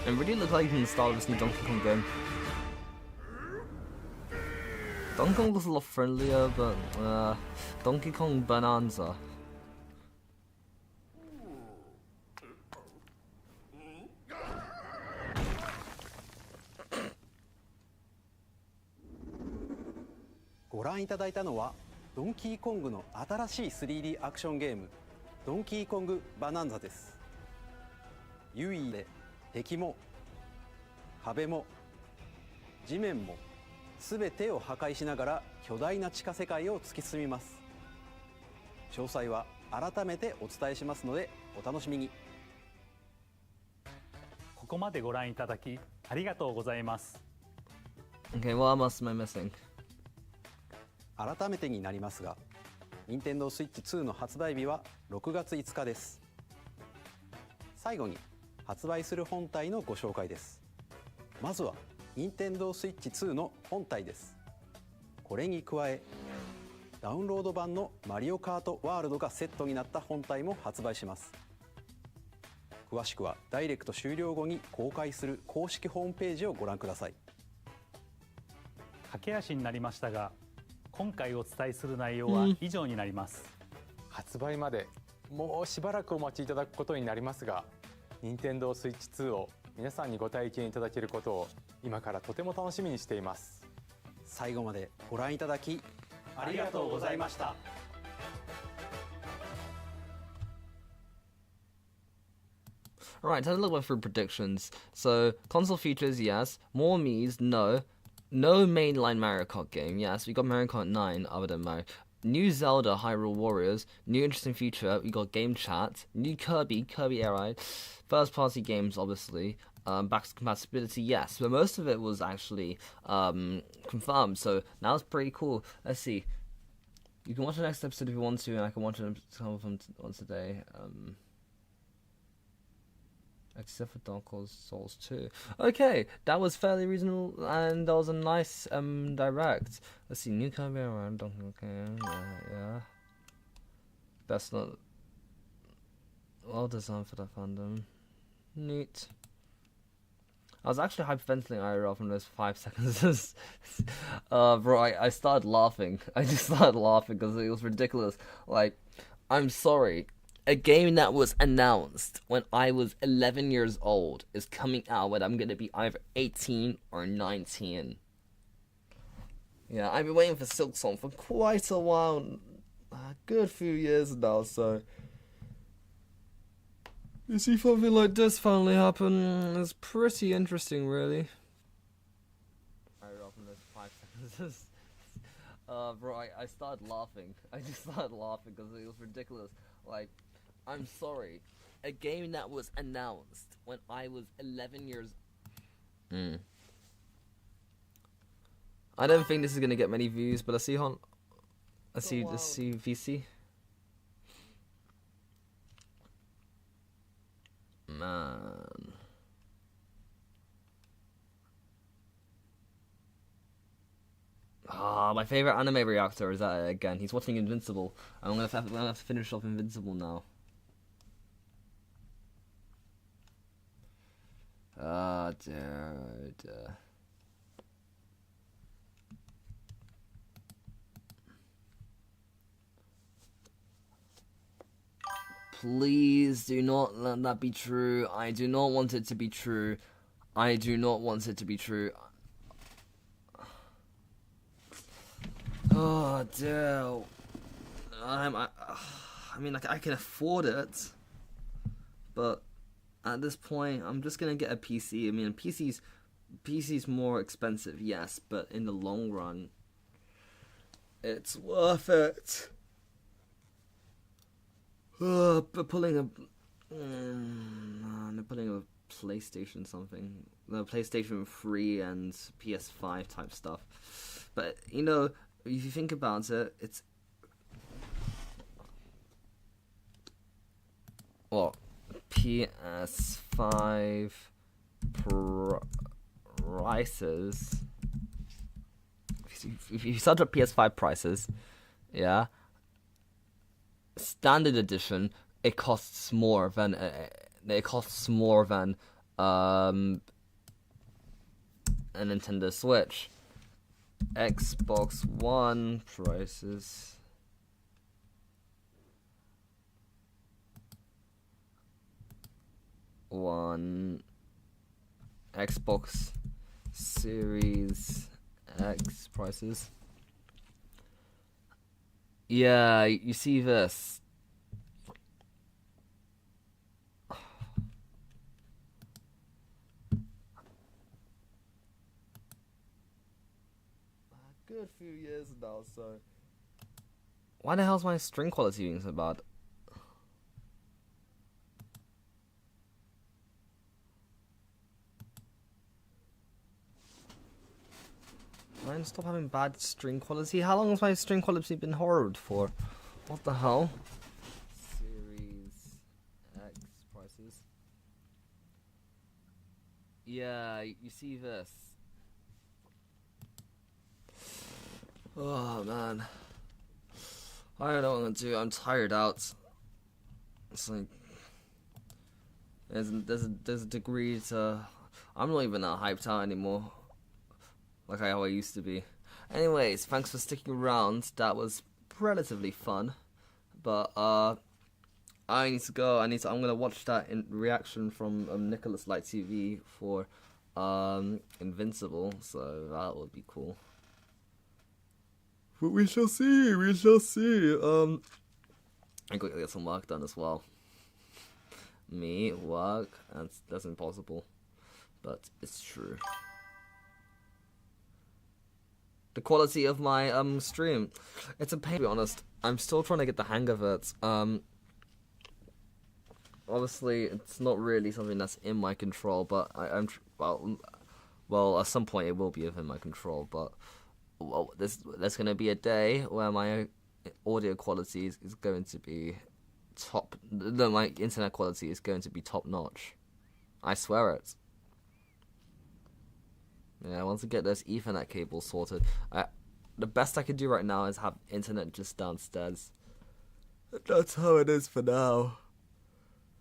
It really looks like in the style of this new Donkey Kong game. Donkey Kong looks a lot friendlier, but Donkey Kong Bonanza.ご覧いただいたのはドンキーコングの新しい 3D アクションゲームドンキーコングバナンザです。優位で敵も壁も地面も全てを破壊しながら巨大な地下世界を突き進みます。詳細は改めてお伝えしますのでお楽しみに。ここまでご覧いただきありがとうございます。 Okay, what else am I missing? 改めてになりますが Nintendo Switch 2の発売日は6月5日です。最後に発売する本体のご紹介です。まずは Nintendo Switch 2の本体です。これに加えダウンロード版のマリオカートワールドがセットになった本体も発売します。詳しくはダイレクト終了後に公開する公式ホームページをご覧ください。駆け足になりましたが今回お伝えする内容は以上になります。発売までもうしばらくお待ちいただくことになりますが、任天堂スイッチ2を皆さんにご体験いただけることを今からとても楽しみにしています。最後までご覧いただきありがとうございました。Alright, time to look through predictions. So, console features, yes. More Mii's, no. No mainline Mario Kart game, yes. We got Mario Kart 9, other than Mario. New Zelda, Hyrule Warriors. New interesting feature, we got game chat. New Kirby Air Ride. First party games, obviously. Backwards compatibility, yes. But most of it was actually confirmed, so now it's pretty cool. Let's see. You can watch the next episode if you want to, and I can watch some of them once a day. Except for Dark Souls 2. Okay, that was fairly reasonable, and that was a nice direct. Let's see, new Kirby around. Okay, yeah. That's not well designed for that fandom. Neat. I was actually hyperventilating IRL from those 5 seconds. Bro, I started laughing. I just started laughing because it was ridiculous. Like, I'm sorry. A game that was announced when I was 11 years old is coming out when I'm going to be either 18 or 19. Yeah, I've been waiting for Silksong for quite a while. A good few years now, so... You see something like this finally happen, it's pretty interesting, really. Bro, I started laughing. I just started laughing because it was ridiculous. Like, I'm sorry. A game that was announced when I was 11 years... I don't think this is gonna get many views, but let's see let's see VC. Man. my favorite anime reactor is at it again. He's watching Invincible. I'm gonna have to finish off Invincible now. Dude. Please do not let that be true. I do not want it to be true. I do not want it to be true. Oh, dear. I mean, like, I can afford it, but at this point, I'm just gonna get a PC. I mean, PC's more expensive, yes, but in the long run, it's worth it. But pulling a PlayStation something, the PlayStation 3 and PS5 type stuff. But you know, if you think about it, it's PS5 prices. If you search up PS5 prices, yeah. Standard edition, it costs more than a Nintendo Switch. Xbox One prices. One Xbox Series X prices. Yeah, you see this. Good few years now, so. Why the hell's my string quality being so bad? Man, stop having bad string quality. How long has my string quality been horrid for? What the hell? Series X prices. Yeah, you see this. Oh man, I don't know what I'm gonna do. I'm tired out. It's like there's a degree to. I'm not even that hyped out anymore, like how I used to be. Anyways, thanks for sticking around. That was relatively fun, but I need to go. I'm gonna watch that in reaction from Nicholas Light TV for Invincible. So that would be cool. But we shall see. We shall see. I gotta get some work done as well. Me work, that's impossible, but it's true. The quality of my stream, it's a pain, to be honest. I'm still trying to get the hang of it. Obviously, it's not really something that's in my control, but well, at some point it will be within my control. But well, there's going to be a day where my audio quality is going to be top. No, my internet quality is going to be top notch. I swear it. Yeah, once I get those Ethernet cables sorted, the best I can do right now is have internet just downstairs. That's how it is for now.